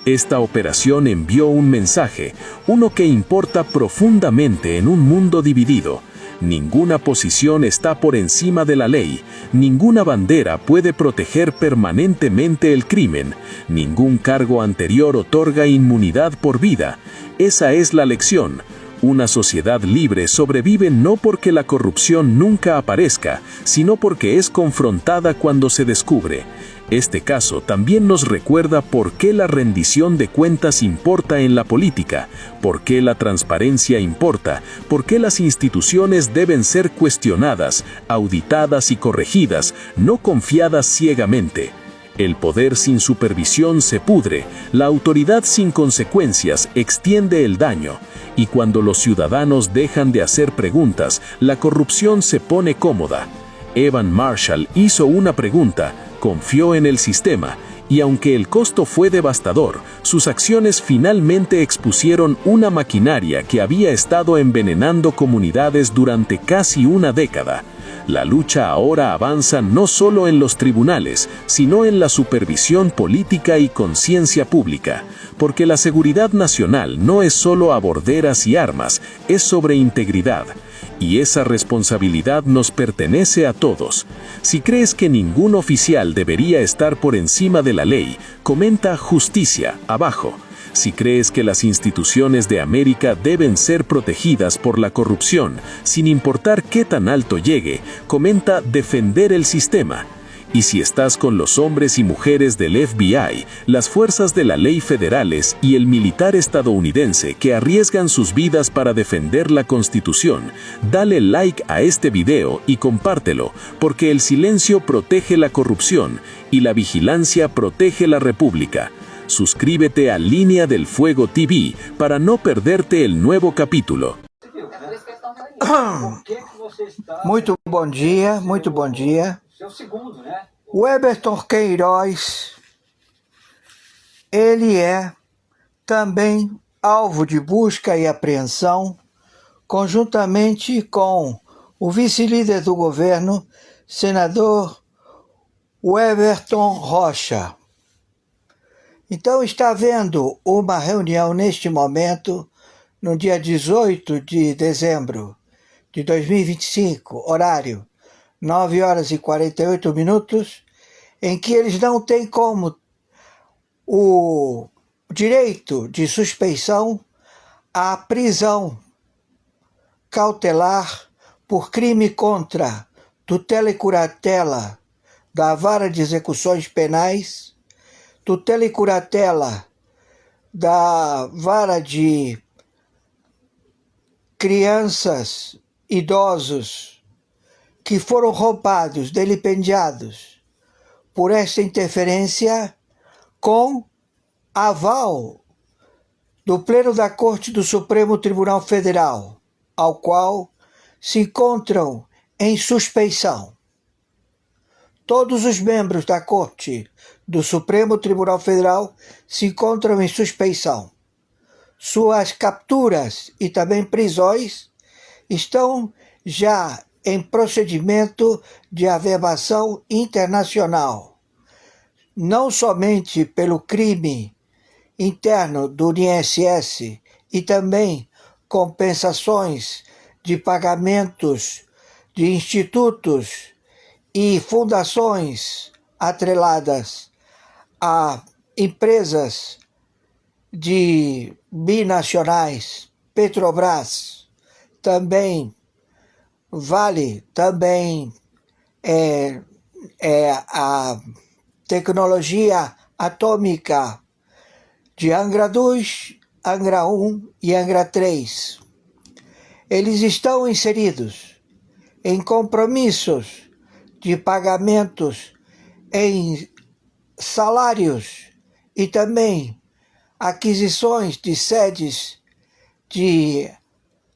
Esta operación envió un mensaje, uno que importa profundamente en un mundo dividido. Ninguna posición está por encima de la ley, ninguna bandera puede proteger permanentemente el crimen, ningún cargo anterior otorga inmunidad por vida. Esa es la lección. Una sociedad libre sobrevive no porque la corrupción nunca aparezca, sino porque es confrontada cuando se descubre. Este caso también nos recuerda por qué la rendición de cuentas importa en la política, por qué la transparencia importa, por qué las instituciones deben ser cuestionadas, auditadas y corregidas, no confiadas ciegamente. El poder sin supervisión se pudre, la autoridad sin consecuencias extiende el daño, y cuando los ciudadanos dejan de hacer preguntas, la corrupción se pone cómoda. Evan Marshall hizo una pregunta, confió en el sistema, y aunque el costo fue devastador, sus acciones finalmente expusieron una maquinaria que había estado envenenando comunidades durante casi una década. La lucha ahora avanza no solo en los tribunales, sino en la supervisión política y conciencia pública, porque la seguridad nacional no es solo a borderas y armas, es sobre integridad. Y esa responsabilidad nos pertenece a todos. Si crees que ningún oficial debería estar por encima de la ley, comenta justicia abajo. Si crees que las instituciones de América deben ser protegidas por la corrupción, sin importar qué tan alto llegue, comenta defender el sistema. Y si estás con los hombres y mujeres del FBI, las fuerzas de la ley federales y el militar estadounidense que arriesgan sus vidas para defender la Constitución, dale like a este video y compártelo, porque el silencio protege la corrupción y la vigilancia protege la República. Suscríbete a Línea del Fuego TV para no perderte el nuevo capítulo. Muito bom dia, muito bom dia. O Everton Queiroz, ele é também alvo de busca e apreensão, conjuntamente com o vice-líder do governo, senador Everton Rocha. Então está havendo uma reunião neste momento, no dia 18 de dezembro de 2025, horário 9 horas e 48 minutos, em que eles não têm como o direito de suspeição à prisão cautelar por crime contra tutela e curatela da Vara de Execuções Penais, tutela e curatela da Vara de Crianças, Idosos, que foram roubados, delipendiados por esta interferência com aval do Pleno da Corte do Supremo Tribunal Federal, ao qual se encontram em suspeição todos os membros da Corte do Supremo Tribunal Federal se encontram em suspeição. Suas capturas e também prisões estão já em procedimento de averbação internacional, não somente pelo crime interno do INSS e também compensações de pagamentos de institutos e fundações atreladas a empresas de binacionais, Petrobras, também Vale, também a tecnologia atômica de Angra 2, Angra 1 e Angra 3. Eles estão inseridos em compromissos de pagamentos em salários e também aquisições de sedes de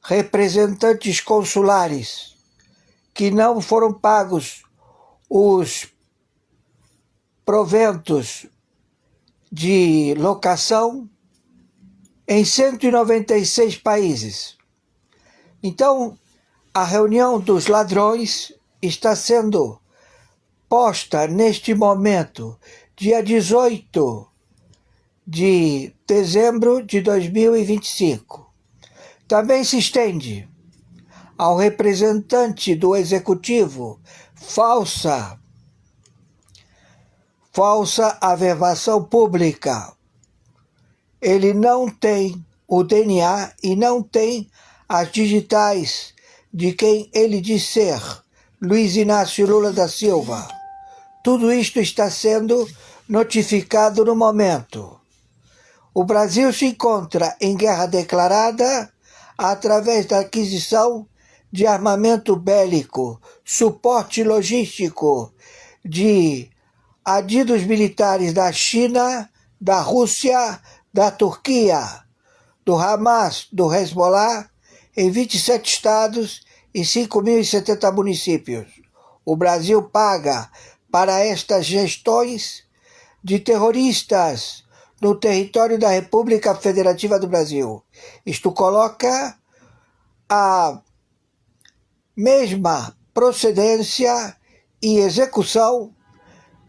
representantes consulares que não foram pagos os proventos de locação em 196 países. Então, a reunião dos ladrões está sendo posta neste momento, dia 18 de dezembro de 2025. Também se estende ao representante do executivo falsa averbação pública. Ele não tem o DNA e não tem as digitais de quem ele diz ser, Luiz Inácio Lula da Silva. Tudo isto está sendo notificado no momento. O Brasil se encontra em guerra declarada através da aquisição de armamento bélico, suporte logístico de adidos militares da China, da Rússia, da Turquia, do Hamas, do Hezbollah, em 27 estados e 5.070 municípios. O Brasil paga para estas gestões de terroristas no território da República Federativa do Brasil. Isto coloca a mesma procedência e execução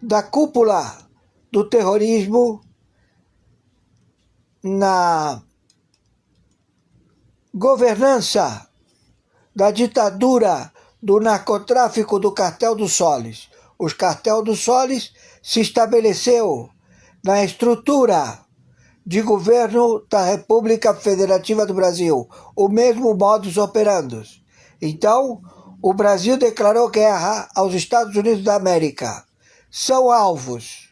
da cúpula do terrorismo na governança da ditadura do narcotráfico do Cartel do Solis. O Cartel do Solis se estabeleceu na estrutura de governo da República Federativa do Brasil, o mesmo modus operandi. Então, o Brasil declarou guerra aos Estados Unidos da América. São alvos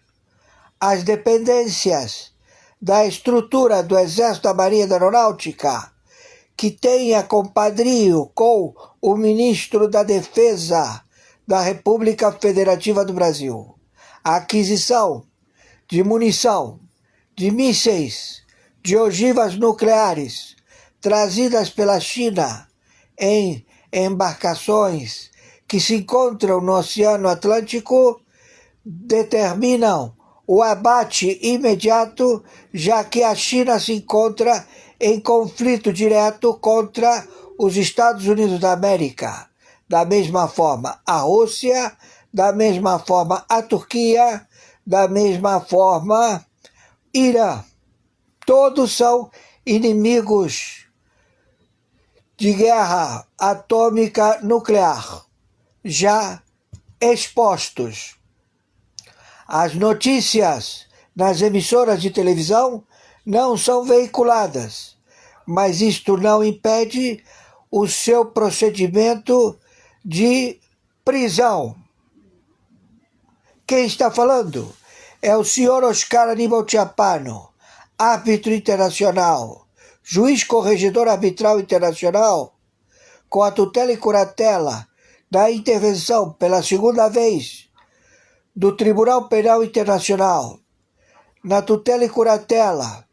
as dependências da estrutura do Exército, da Marinha e da Aeronáutica, que tenha compadrio com o ministro da Defesa da República Federativa do Brasil. A aquisição de munição, de mísseis, de ogivas nucleares trazidas pela China em embarcações que se encontram no Oceano Atlântico determinam o abate imediato, já que a China se encontra em conflito direto contra os Estados Unidos da América. Da mesma forma a Rússia, da mesma forma a Turquia, da mesma forma Irã. Todos são inimigos de guerra atômica nuclear, já expostos. As notícias nas emissoras de televisão não são veiculadas, mas isto não impede o seu procedimento de prisão. Quem está falando é o senhor Oscar Aníbal Chiappano, árbitro internacional, juiz corregedor arbitral internacional, com a tutela e curatela da intervenção pela segunda vez do Tribunal Penal Internacional, na tutela e curatela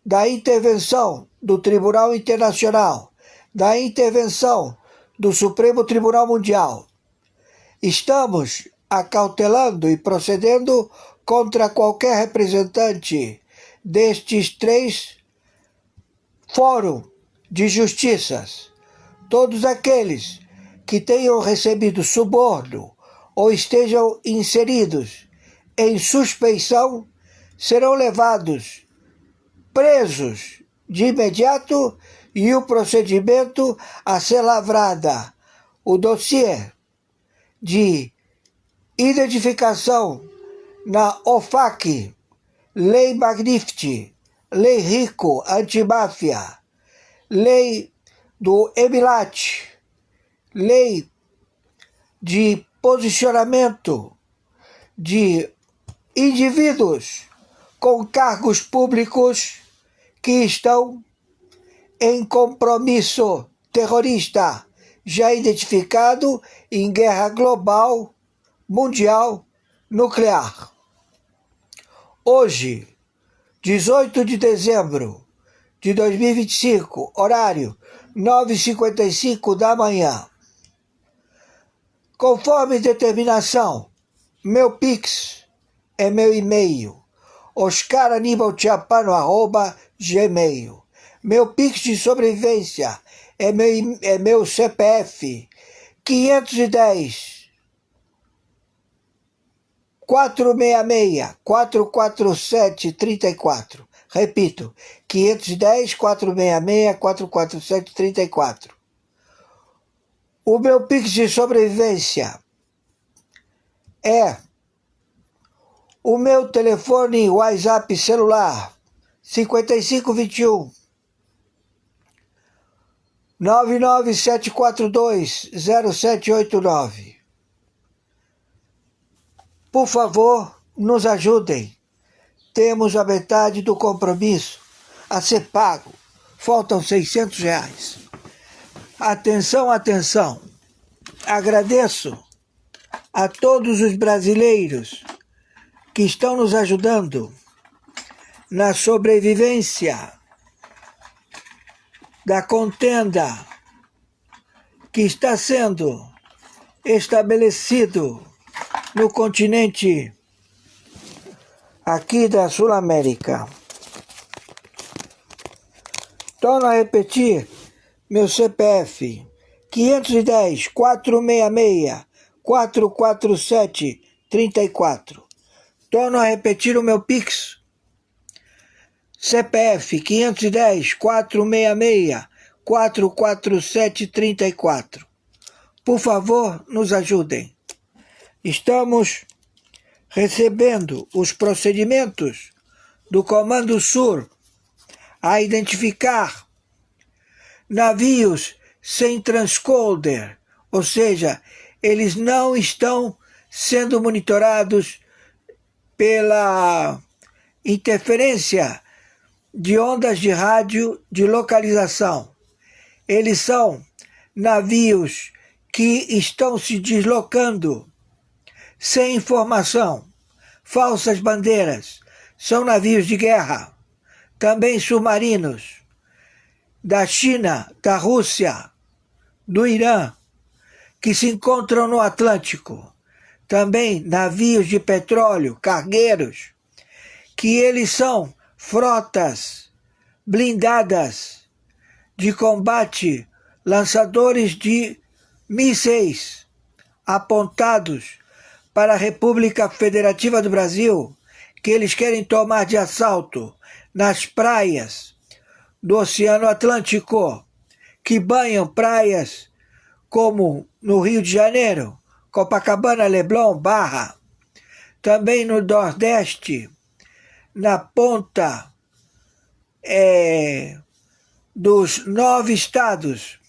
da intervenção do Tribunal Internacional, da intervenção do Supremo Tribunal Mundial. Estamos acautelando e procedendo contra qualquer representante destes 3 fóruns de justiças. Todos aqueles que tenham recebido suborno ou estejam inseridos em suspeição serão levados presos de imediato e o procedimento a ser lavrada o dossiê de identificação na OFAC, Lei Magnifici, Lei Rico Antimáfia, Lei do Emilat, Lei de posicionamento de indivíduos com cargos públicos que estão em compromisso terrorista já identificado em guerra global, mundial, nuclear. Hoje, 18 de dezembro de 2025, horário 9h55 da manhã. Conforme determinação, meu Pix é meu e-mail, oscaranibalchiappano@gmail. Meu Pix de sobrevivência é meu CPF, 510 466 447 34. Repito, 510 466 447 34. O meu Pix de sobrevivência é o meu telefone WhatsApp celular 5521 997420789. Por favor, nos ajudem. Temos a metade do compromisso a ser pago. Faltam R$600. Atenção, atenção. Agradeço a todos os brasileiros que estão nos ajudando na sobrevivência da contenda que está sendo estabelecido no continente aqui da Sul-América. Torno a repetir meu CPF 510 466 447 34. Torno a repetir o meu Pix. CPF 510 466 447 34. Por favor, nos ajudem. Estamos recebendo os procedimentos do Comando Sur a identificar navios sem transponder, ou seja, eles não estão sendo monitorados pela interferência de ondas de rádio de localização. Eles são navios que estão se deslocando sem informação, falsas bandeiras, são navios de guerra, também submarinos, da China, da Rússia, do Irã, que se encontram no Atlântico, também navios de petróleo, cargueiros, que eles são frotas blindadas de combate, lançadores de mísseis apontados para a República Federativa do Brasil, que eles querem tomar de assalto nas praias do Oceano Atlântico, que banham praias como no Rio de Janeiro, Copacabana, Leblon, Barra. Também no Nordeste, na ponta dos 9 estados,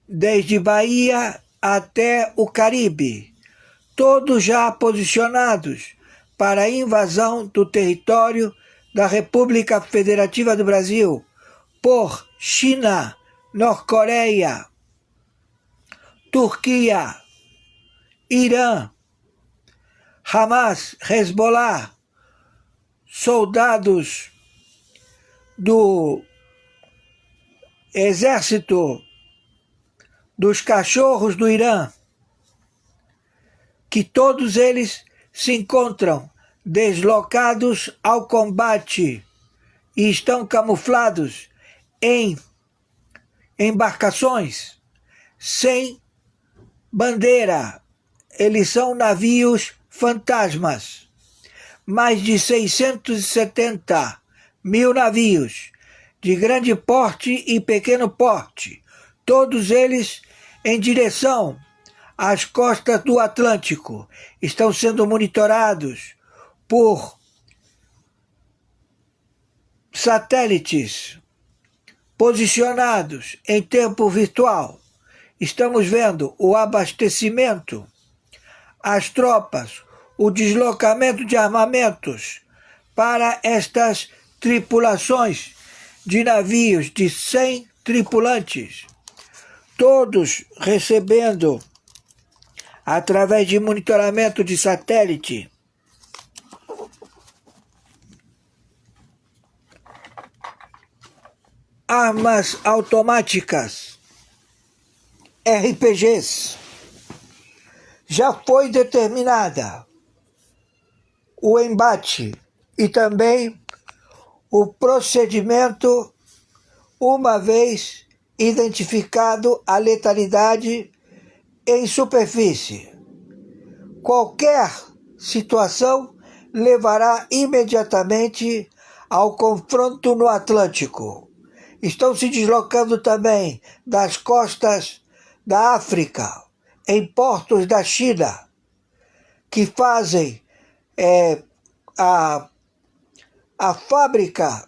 desde Bahia até o Caribe, todos já posicionados para a invasão do território da República Federativa do Brasil por China, Norte-Coreia, Turquia, Irã, Hamas, Hezbollah, soldados do exército dos cachorros do Irã, que todos eles se encontram deslocados ao combate e estão camuflados em embarcações sem bandeira. Eles são navios fantasmas. Mais de 670 mil navios de grande porte e pequeno porte, todos eles em direção às costas do Atlântico, estão sendo monitorados por satélites posicionados em tempo virtual. Estamos vendo o abastecimento, as tropas, o deslocamento de armamentos para estas tripulações de navios de 100 tripulantes, todos recebendo, através de monitoramento de satélite, armas automáticas, RPGs. Já foi determinada o embate e também o procedimento, uma vez identificado a letalidade em superfície. Qualquer situação levará imediatamente ao confronto no Atlântico. Estão se deslocando também das costas da África, em portos da China, que fazem a fábrica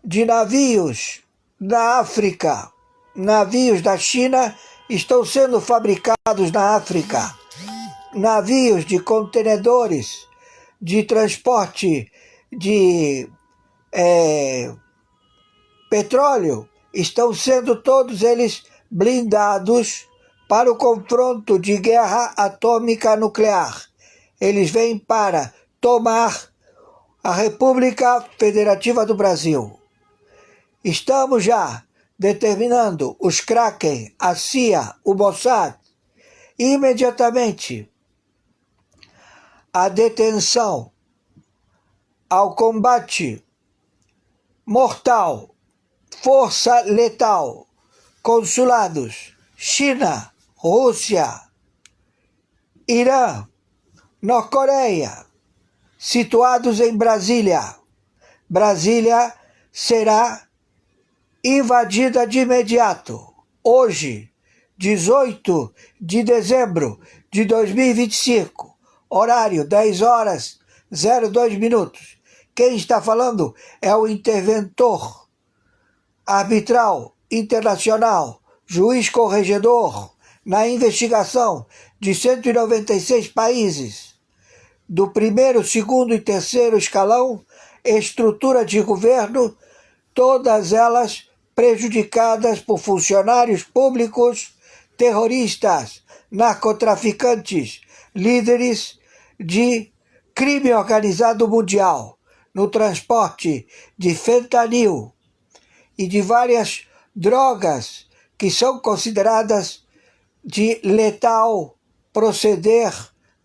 de navios na África. Navios da China estão sendo fabricados na África. Navios de contenedores de transporte de petróleo estão sendo todos eles blindados para o confronto de guerra atômica nuclear. Eles vêm para tomar a República Federativa do Brasil. Estamos já determinando os Kraken, a CIA, o Mossad, imediatamente a detenção, ao combate mortal, força letal, consulados, China, Rússia, Irã, Norte-Coreia, situados em Brasília. Brasília será invadida de imediato. Hoje, 18 de dezembro de 2025, horário 10h02. Quem está falando é o interventor arbitral internacional, juiz corregedor, na investigação de 196 países, do primeiro, segundo e terceiro escalão, estrutura de governo, todas elas prejudicadas por funcionários públicos, terroristas, narcotraficantes, líderes de crime organizado mundial, no transporte de fentanil e de várias drogas que são consideradas de letal proceder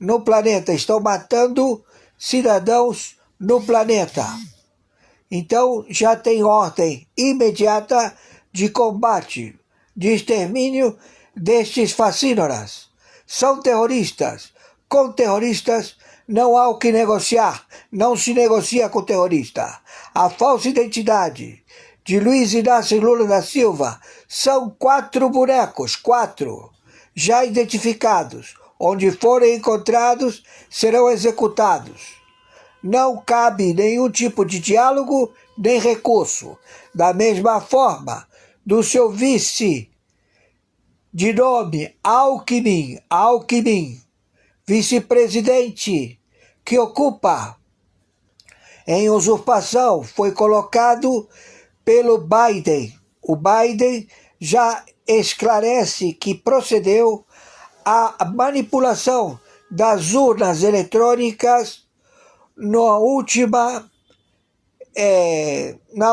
no planeta. Estão matando cidadãos no planeta. Então já tem ordem imediata de combate, de extermínio destes fascínoras. São terroristas. Com terroristas não há o que negociar. Não se negocia com terrorista. A falsa identidade de Luiz Inácio Lula da Silva são 4 bonecos, 4, já identificados. Onde forem encontrados, serão executados. Não cabe nenhum tipo de diálogo nem recurso. Da mesma forma, do seu vice de nome Alckmin, vice-presidente que ocupa em usurpação, foi colocado pelo Biden. O Biden já esclarece que procedeu à manipulação das urnas eletrônicas na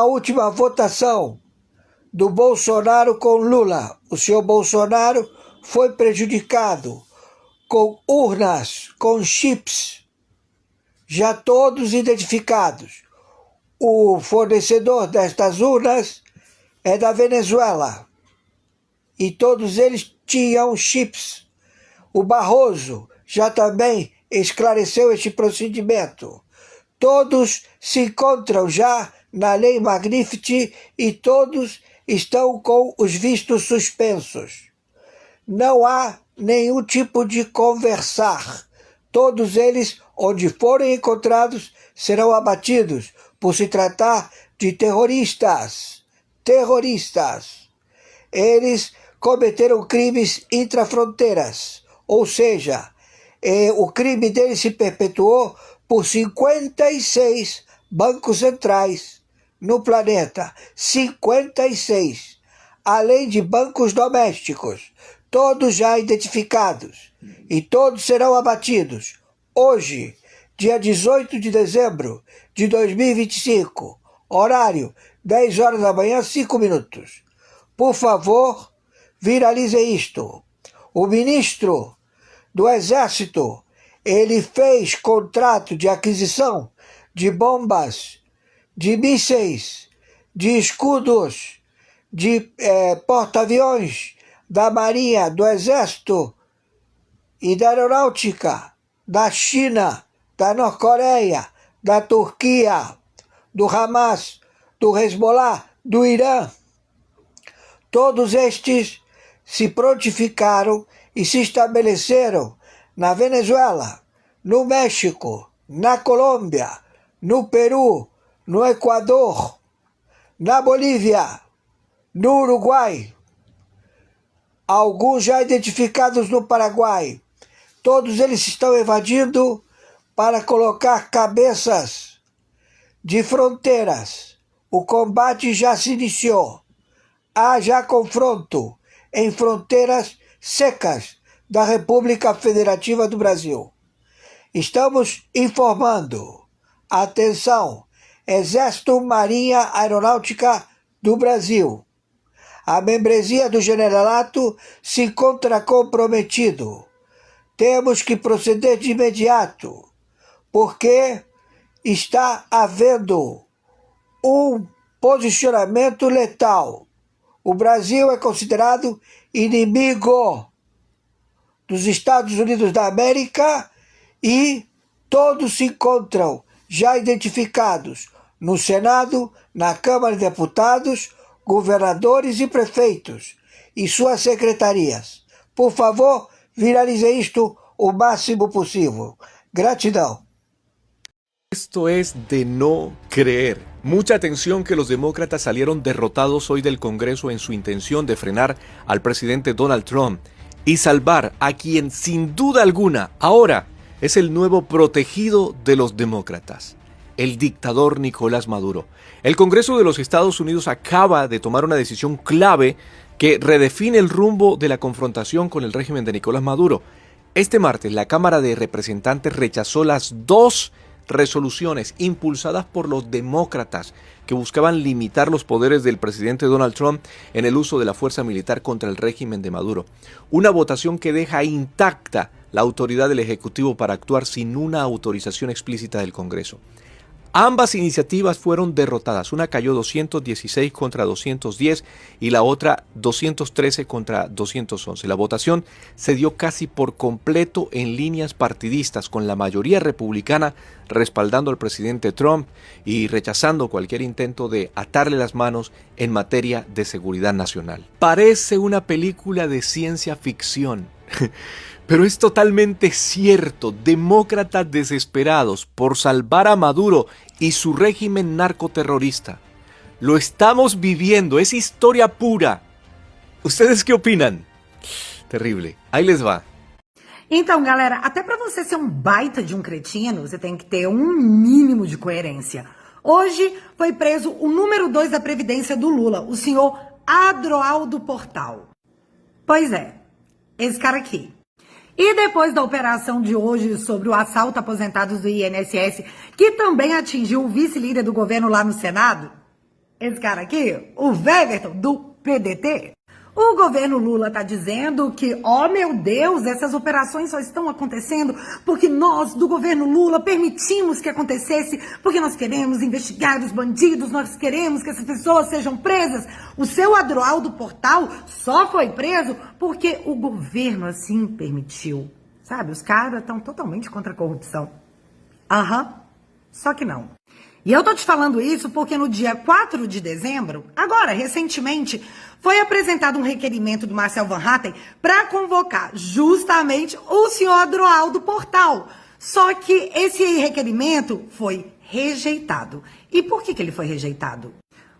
última votação do Bolsonaro com Lula. O senhor Bolsonaro foi prejudicado com urnas, com chips, já todos identificados. O fornecedor destas urnas é da Venezuela e todos eles tinham chips. O Barroso já também esclareceu este procedimento. Todos se encontram já na Lei Magnificat e todos estão com os vistos suspensos. Não há nenhum tipo de conversar. Todos eles, onde forem encontrados, serão abatidos por se tratar de terroristas. Terroristas. Eles cometeram crimes intrafronteiras, ou seja, o crime deles se perpetuou por 56 bancos centrais no planeta. 56. Além de bancos domésticos, todos já identificados, e todos serão abatidos. Hoje, dia 18 de dezembro de 2025, horário 10 horas da manhã, 5 minutos. Por favor, viralize isto. O ministro do Exército, ele fez contrato de aquisição de bombas, de mísseis, de escudos, de porta-aviões da Marinha, do Exército e da Aeronáutica, da China, da Norte-Coreia, da Turquia, do Hamas, do Hezbollah, do Irã. Todos estes se prontificaram e se estabeleceram na Venezuela, no México, na Colômbia, no Peru, no Equador, na Bolívia, no Uruguai, alguns já identificados no Paraguai. Todos eles estão evadindo para colocar cabeças de fronteiras. O combate já se iniciou. Há já confronto em fronteiras secas da República Federativa do Brasil. Estamos informando. Atenção, Exército, Marinha, Aeronáutica do Brasil. A membresia do generalato se encontra comprometido. Temos que proceder de imediato, porque está havendo um posicionamento letal. O Brasil é considerado inimigo dos Estados Unidos da América e todos se encontram já identificados no Senado, na Câmara de Deputados, governadores e prefeitos e suas secretarias. Por favor, viralize isto o máximo possível. Gratidão. Esto es de no creer. Mucha atención que los demócratas salieron derrotados hoy del Congreso en su intención de frenar al presidente Donald Trump y salvar a quien sin duda alguna ahora es el nuevo protegido de los demócratas, el dictador Nicolás Maduro. El Congreso de los Estados Unidos acaba de tomar una decisión clave que redefine el rumbo de la confrontación con el régimen de Nicolás Maduro. Este martes la Cámara de Representantes rechazó las 2 resoluciones impulsadas por los demócratas que buscaban limitar los poderes del presidente Donald Trump en el uso de la fuerza militar contra el régimen de Maduro. Una votación que deja intacta la autoridad del Ejecutivo para actuar sin una autorización explícita del Congreso. Ambas iniciativas fueron derrotadas. Una cayó 216 contra 210 y la otra 213 contra 211. La votación se dio casi por completo en líneas partidistas, con la mayoría republicana respaldando al presidente Trump y rechazando cualquier intento de atarle las manos en materia de seguridad nacional. Parece una película de ciencia ficción. Pero es totalmente cierto. Demócratas desesperados por salvar a Maduro y su régimen narcoterrorista. Lo estamos viviendo, es historia pura. ¿Ustedes qué opinan? Terrible. Ahí les va. Então, galera, até para você ser um baita de um cretino, você tem que ter um mínimo de coerência. Hoje foi preso o número 2 da Previdência do Lula, o senhor Adroaldo Portal. Pois é, esse cara aqui. E depois da operação de hoje sobre o assalto a aposentados do INSS, que também atingiu o vice-líder do governo lá no Senado, esse cara aqui, o Weverton, do PDT, o governo Lula tá dizendo que, oh meu Deus, essas operações só estão acontecendo porque nós, do governo Lula, permitimos que acontecesse, porque nós queremos investigar os bandidos, nós queremos que essas pessoas sejam presas. O seu Adroaldo Portal só foi preso porque o governo assim permitiu. Sabe, os caras estão totalmente contra a corrupção. Só que não. E eu tô te falando isso porque no dia 4 de dezembro, agora, recentemente, foi apresentado um requerimento do Marcel Van Hatten para convocar justamente o senhor Adroaldo Portal. Só que esse requerimento foi rejeitado. E por que ele foi rejeitado?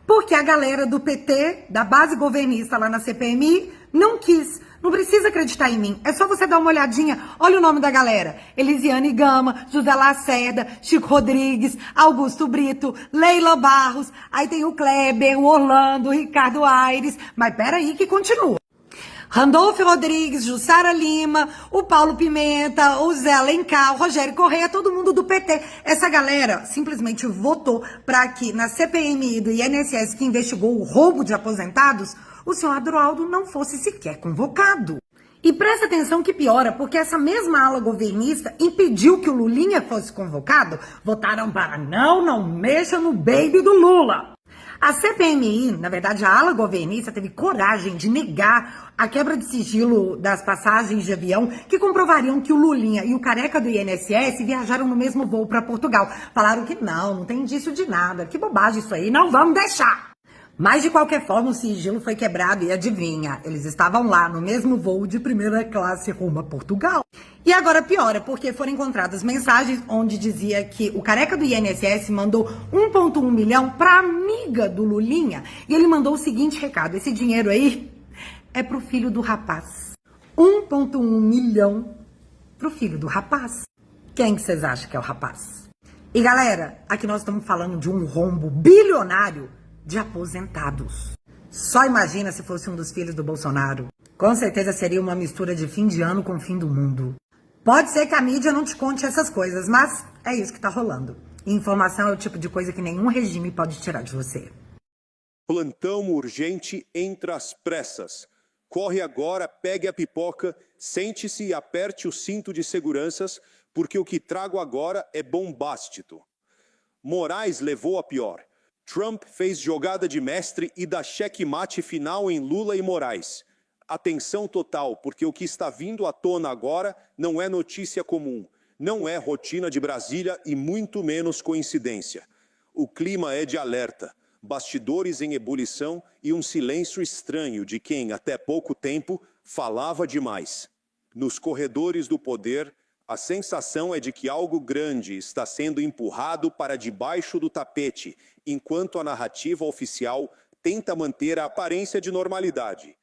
Porque a galera do PT, da base governista lá na CPMI, não quis. Não precisa acreditar em mim, é só você dar uma olhadinha. Olha o nome da galera: Elisiane Gama, José Lacerda, Chico Rodrigues, Augusto Brito, Leila Barros, aí tem o Kleber, o Orlando, o Ricardo Aires, mas peraí que continua. Randolfo Rodrigues, Jussara Lima, o Paulo Pimenta, o Zé Alencar, o Rogério Correia, todo mundo do PT. Essa galera simplesmente votou para que na CPMI do INSS, que investigou o roubo de aposentados, o senhor Adroaldo não fosse sequer convocado. E presta atenção que piora, porque essa mesma ala governista impediu que o Lulinha fosse convocado. Votaram para não mexa no baby do Lula. A CPMI, na verdade a ala governista, teve coragem de negar a quebra de sigilo das passagens de avião que comprovariam que o Lulinha e o careca do INSS viajaram no mesmo voo para Portugal. Falaram que não tem indício de nada, que bobagem isso aí, não vamos deixar. Mas, de qualquer forma, o sigilo foi quebrado e adivinha, eles estavam lá no mesmo voo de primeira classe rumo a Portugal. E agora piora, porque foram encontradas mensagens onde dizia que o careca do INSS mandou 1,1 milhão para amiga do Lulinha. E ele mandou o seguinte recado: esse dinheiro aí é pro filho do rapaz. 1,1 milhão pro filho do rapaz. Quem que vocês acham que é o rapaz? E galera, aqui nós estamos falando de um rombo bilionário de aposentados. Só imagina se fosse um dos filhos do Bolsonaro. Com certeza seria uma mistura de fim de ano com fim do mundo. Pode ser que a mídia não te conte essas coisas, mas é isso que tá rolando. E informação é o tipo de coisa que nenhum regime pode tirar de você. Plantão urgente entra às pressas. Corre agora, pegue a pipoca, sente-se e aperte o cinto de seguranças, porque o que trago agora é bombástico. Moraes levou a pior. Trump fez jogada de mestre e dá checkmate final em Lula e Moraes. Atenção total, porque o que está vindo à tona agora não é notícia comum, não é rotina de Brasília e muito menos coincidência. O clima é de alerta, bastidores em ebulição e um silêncio estranho de quem, até pouco tempo, falava demais. Nos corredores do poder, a sensação é de que algo grande está sendo empurrado para debaixo do tapete, enquanto a narrativa oficial tenta manter a aparência de normalidade.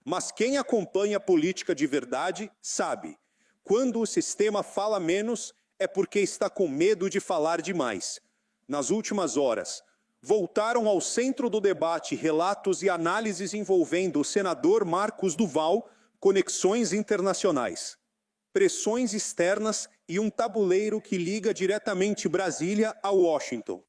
Mas quem acompanha a política de verdade sabe, quando o sistema fala menos é porque está com medo de falar demais. Nas últimas horas, voltaram ao centro do debate relatos e análises envolvendo o senador Marcos Duval, conexões internacionais, pressões externas e um tabuleiro que liga diretamente Brasília a Washington.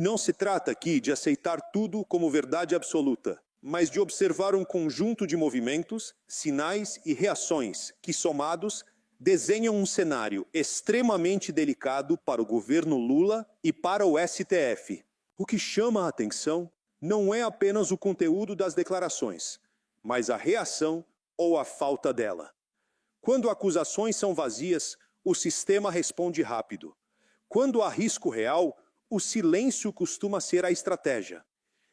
Não se trata aqui de aceitar tudo como verdade absoluta, mas de observar um conjunto de movimentos, sinais e reações que, somados, desenham um cenário extremamente delicado para o governo Lula e para o STF. O que chama a atenção não é apenas o conteúdo das declarações, mas a reação ou a falta dela. Quando acusações são vazias, o sistema responde rápido. Quando há risco real, o silêncio costuma ser a estratégia.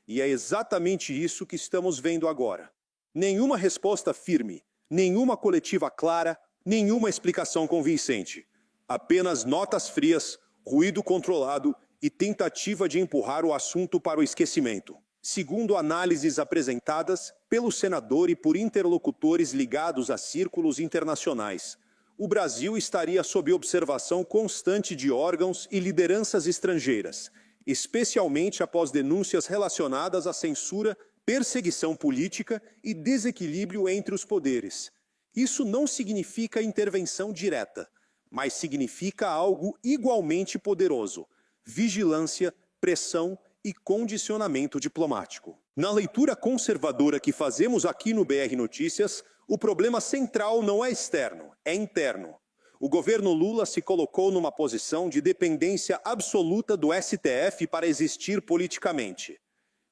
E é exatamente isso que estamos vendo agora. Nenhuma resposta firme, nenhuma coletiva clara, nenhuma explicação convincente. Apenas notas frias, ruído controlado e tentativa de empurrar o assunto para o esquecimento. Segundo análises apresentadas pelo senador e por interlocutores ligados a círculos internacionais, o Brasil estaria sob observação constante de órgãos e lideranças estrangeiras, especialmente após denúncias relacionadas à censura, perseguição política e desequilíbrio entre os poderes. Isso não significa intervenção direta, mas significa algo igualmente poderoso: vigilância, pressão e condicionamento diplomático. Na leitura conservadora que fazemos aqui no BR Notícias, o problema central não é externo, é interno. O governo Lula se colocou numa posição de dependência absoluta do STF para existir politicamente.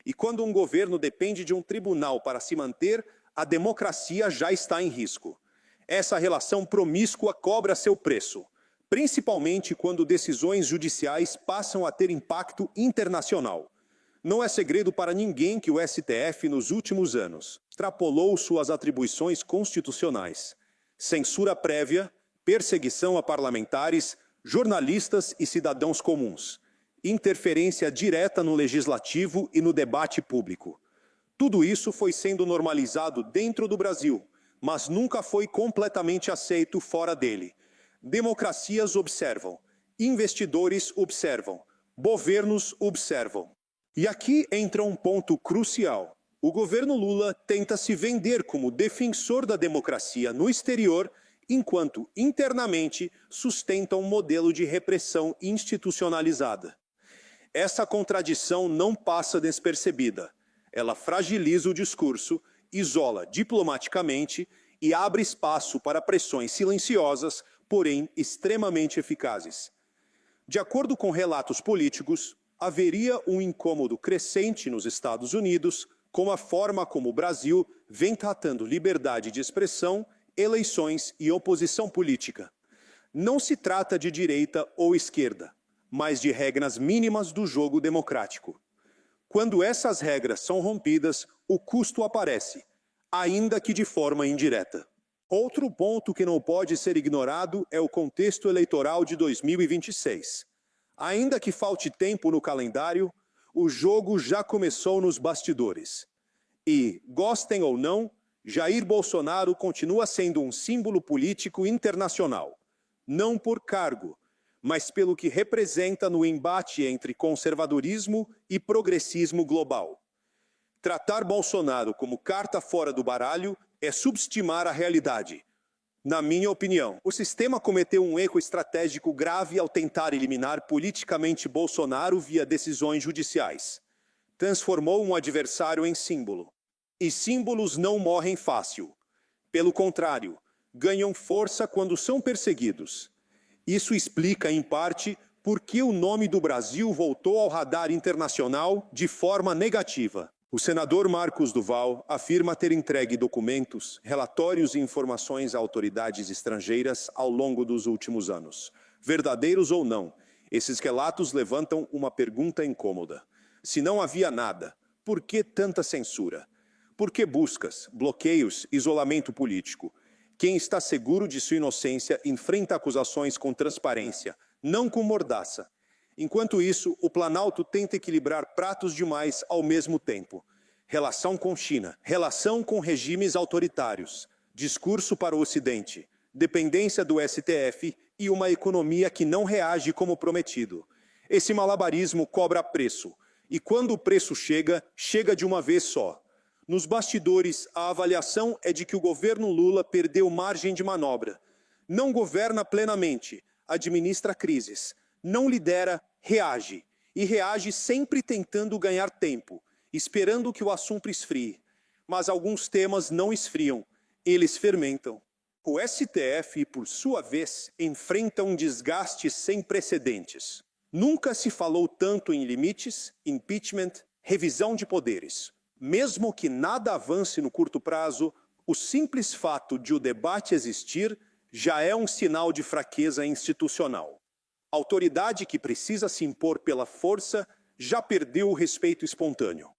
E quando um governo depende de um tribunal para se manter, a democracia já está em risco. Essa relação promíscua cobra seu preço, principalmente quando decisões judiciais passam a ter impacto internacional. Não é segredo para ninguém que o STF, nos últimos anos, extrapolou suas atribuições constitucionais. Censura prévia, perseguição a parlamentares, jornalistas e cidadãos comuns, interferência direta no legislativo e no debate público. Tudo isso foi sendo normalizado dentro do Brasil, mas nunca foi completamente aceito fora dele. Democracias observam, investidores observam, governos observam. E aqui entra um ponto crucial. O governo Lula tenta se vender como defensor da democracia no exterior, enquanto internamente sustenta um modelo de repressão institucionalizada. Essa contradição não passa despercebida. Ela fragiliza o discurso, isola diplomaticamente e abre espaço para pressões silenciosas, porém extremamente eficazes. De acordo com relatos políticos, haveria um incômodo crescente nos Estados Unidos com a forma como o Brasil vem tratando liberdade de expressão, eleições e oposição política. Não se trata de direita ou esquerda, mas de regras mínimas do jogo democrático. Quando essas regras são rompidas, o custo aparece, ainda que de forma indireta. Outro ponto que não pode ser ignorado é o contexto eleitoral de 2026. Ainda que falte tempo no calendário, o jogo já começou nos bastidores. E, gostem ou não, Jair Bolsonaro continua sendo um símbolo político internacional. Não por cargo, mas pelo que representa no embate entre conservadorismo e progressismo global. Tratar Bolsonaro como carta fora do baralho é subestimar a realidade. Na minha opinião, o sistema cometeu um erro estratégico grave ao tentar eliminar politicamente Bolsonaro via decisões judiciais. Transformou um adversário em símbolo. E símbolos não morrem fácil. Pelo contrário, ganham força quando são perseguidos. Isso explica, em parte, por que o nome do Brasil voltou ao radar internacional de forma negativa. O senador Marcos Duval afirma ter entregue documentos, relatórios e informações a autoridades estrangeiras ao longo dos últimos anos. Verdadeiros ou não, esses relatos levantam uma pergunta incômoda. Se não havia nada, por que tanta censura? Por que buscas, bloqueios, isolamento político? Quem está seguro de sua inocência enfrenta acusações com transparência, não com mordaça. Enquanto isso, o Planalto tenta equilibrar pratos demais ao mesmo tempo. Relação com China, relação com regimes autoritários, discurso para o Ocidente, dependência do STF e uma economia que não reage como prometido. Esse malabarismo cobra preço, e quando o preço chega, chega de uma vez só. Nos bastidores, a avaliação é de que o governo Lula perdeu margem de manobra. Não governa plenamente, administra crises, não lidera, reage. E reage sempre tentando ganhar tempo, esperando que o assunto esfrie. Mas alguns temas não esfriam, eles fermentam. O STF, por sua vez, enfrenta um desgaste sem precedentes. Nunca se falou tanto em limites, impeachment, revisão de poderes. Mesmo que nada avance no curto prazo, o simples fato de o debate existir já é um sinal de fraqueza institucional. A autoridade que precisa se impor pela força já perdeu o respeito espontâneo.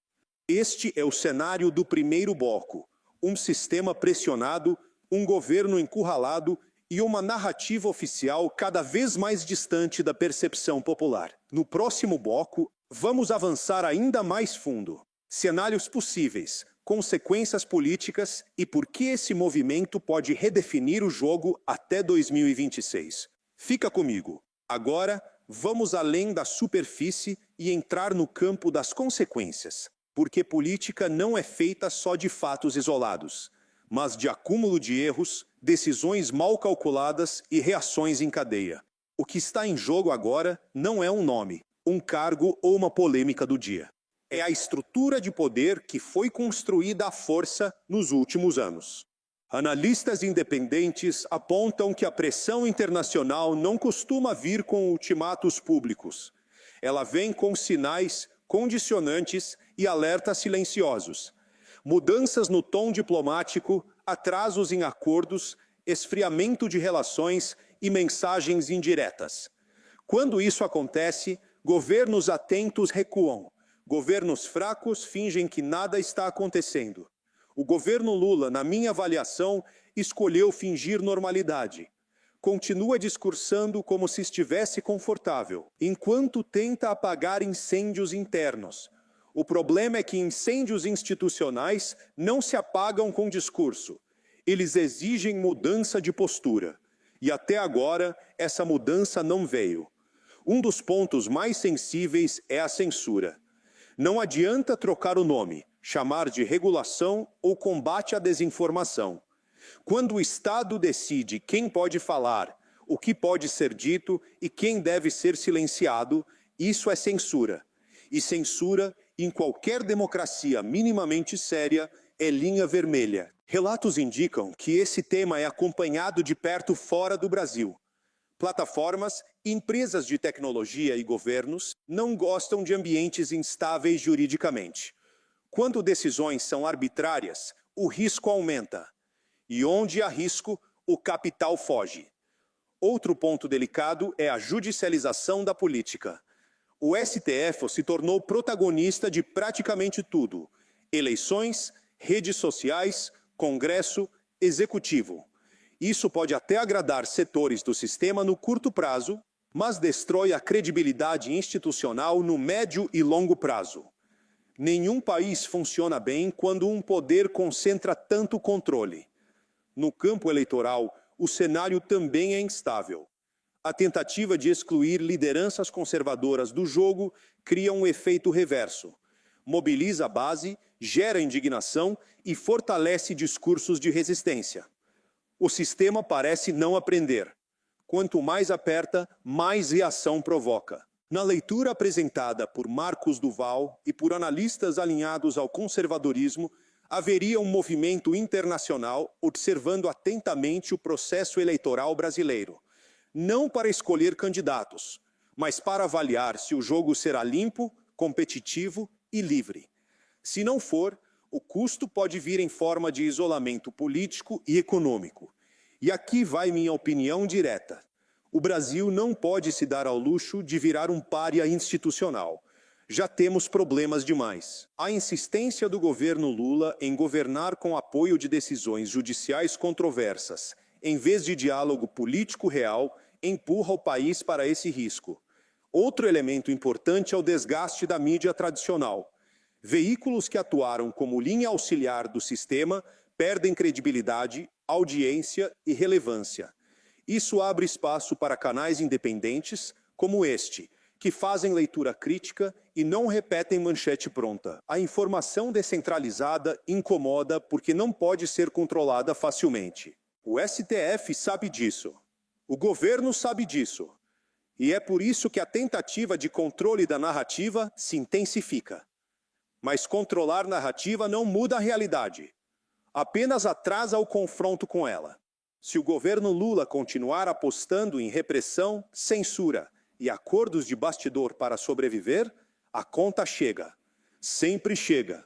Este é o cenário do primeiro bloco: um sistema pressionado, um governo encurralado e uma narrativa oficial cada vez mais distante da percepção popular. No próximo bloco, vamos avançar ainda mais fundo. Cenários possíveis, consequências políticas e por que esse movimento pode redefinir o jogo até 2026. Fica comigo. Agora, vamos além da superfície e entrar no campo das consequências. Porque política não é feita só de fatos isolados, mas de acúmulo de erros, decisões mal calculadas e reações em cadeia. O que está em jogo agora não é um nome, um cargo ou uma polêmica do dia. É a estrutura de poder que foi construída à força nos últimos anos. Analistas independentes apontam que a pressão internacional não costuma vir com ultimatos públicos. Ela vem com sinais, condicionantes e alertas silenciosos. Mudanças no tom diplomático, atrasos em acordos, esfriamento de relações e mensagens indiretas. Quando isso acontece, governos atentos recuam. Governos fracos fingem que nada está acontecendo. O governo Lula, na minha avaliação, escolheu fingir normalidade. Continua discursando como se estivesse confortável, enquanto tenta apagar incêndios internos. O problema é que incêndios institucionais não se apagam com discurso. Eles exigem mudança de postura. E até agora, essa mudança não veio. Um dos pontos mais sensíveis é a censura. Não adianta trocar o nome, chamar de regulação ou combate à desinformação. Quando o Estado decide quem pode falar, o que pode ser dito e quem deve ser silenciado, isso é censura. E censura, em qualquer democracia minimamente séria, é linha vermelha. Relatos indicam que esse tema é acompanhado de perto fora do Brasil. Plataformas, empresas de tecnologia e governos não gostam de ambientes instáveis juridicamente. Quando decisões são arbitrárias, o risco aumenta. E onde há risco, o capital foge. Outro ponto delicado é a judicialização da política. O STF se tornou protagonista de praticamente tudo: eleições, redes sociais, Congresso, Executivo. Isso pode até agradar setores do sistema no curto prazo, mas destrói a credibilidade institucional no médio e longo prazo. Nenhum país funciona bem quando um poder concentra tanto controle. No campo eleitoral, o cenário também é instável. A tentativa de excluir lideranças conservadoras do jogo cria um efeito reverso. Mobiliza a base, gera indignação e fortalece discursos de resistência. O sistema parece não aprender. Quanto mais aperta, mais reação provoca. Na leitura apresentada por Marcos Duval e por analistas alinhados ao conservadorismo, haveria um movimento internacional observando atentamente o processo eleitoral brasileiro. Não para escolher candidatos, mas para avaliar se o jogo será limpo, competitivo e livre. Se não for, o custo pode vir em forma de isolamento político e econômico. E aqui vai minha opinião direta. O Brasil não pode se dar ao luxo de virar um pária institucional. Já temos problemas demais. A insistência do governo Lula em governar com apoio de decisões judiciais controversas, em vez de diálogo político real, empurra o país para esse risco. Outro elemento importante é o desgaste da mídia tradicional. Veículos que atuaram como linha auxiliar do sistema perdem credibilidade, audiência e relevância. Isso abre espaço para canais independentes, como este, que fazem leitura crítica e não repetem manchete pronta. A informação descentralizada incomoda porque não pode ser controlada facilmente. O STF sabe disso. O governo sabe disso. E é por isso que a tentativa de controle da narrativa se intensifica. Mas controlar narrativa não muda a realidade. Apenas atrasa o confronto com ela. Se o governo Lula continuar apostando em repressão, censura e acordos de bastidor para sobreviver, a conta chega. Sempre chega.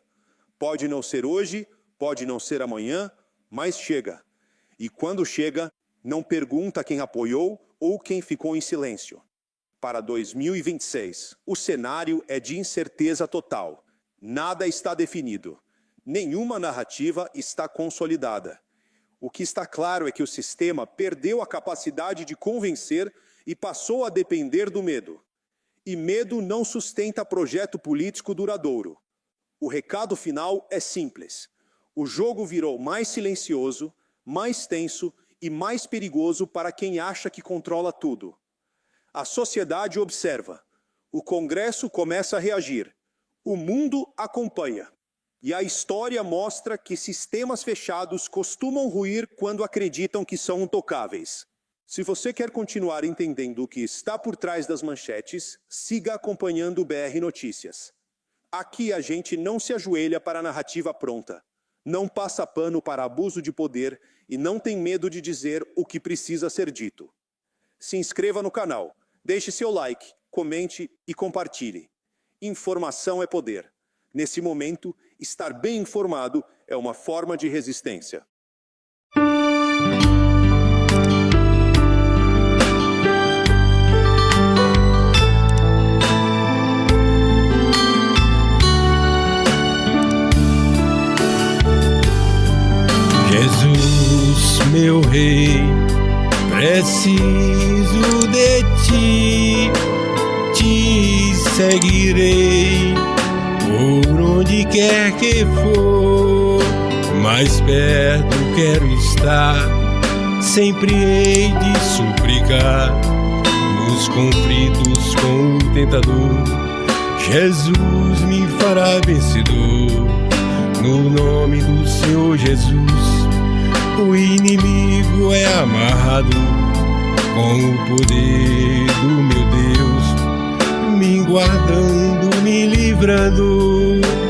Pode não ser hoje, pode não ser amanhã, mas chega. E quando chega, não pergunta quem apoiou ou quem ficou em silêncio. Para 2026, o cenário é de incerteza total. Nada está definido. Nenhuma narrativa está consolidada. O que está claro é que o sistema perdeu a capacidade de convencer e passou a depender do medo. E medo não sustenta projeto político duradouro. O recado final é simples. O jogo virou mais silencioso, mais tenso e mais perigoso para quem acha que controla tudo. A sociedade observa. O Congresso começa a reagir. O mundo acompanha. E a história mostra que sistemas fechados costumam ruir quando acreditam que são intocáveis. Se você quer continuar entendendo o que está por trás das manchetes, siga acompanhando o BR Notícias. Aqui a gente não se ajoelha para a narrativa pronta, não passa pano para abuso de poder e não tem medo de dizer o que precisa ser dito. Se inscreva no canal, deixe seu like, comente e compartilhe. Informação é poder. Nesse momento, estar bem informado é uma forma de resistência. Jesus, meu rei, preciso de ti, te seguirei por onde quer que for, mais perto quero estar, sempre hei de suplicar, nos conflitos com o tentador, Jesus me fará vencedor, no nome do Senhor Jesus. O inimigo é amarrado com o poder do meu Deus, me guardando, me livrando.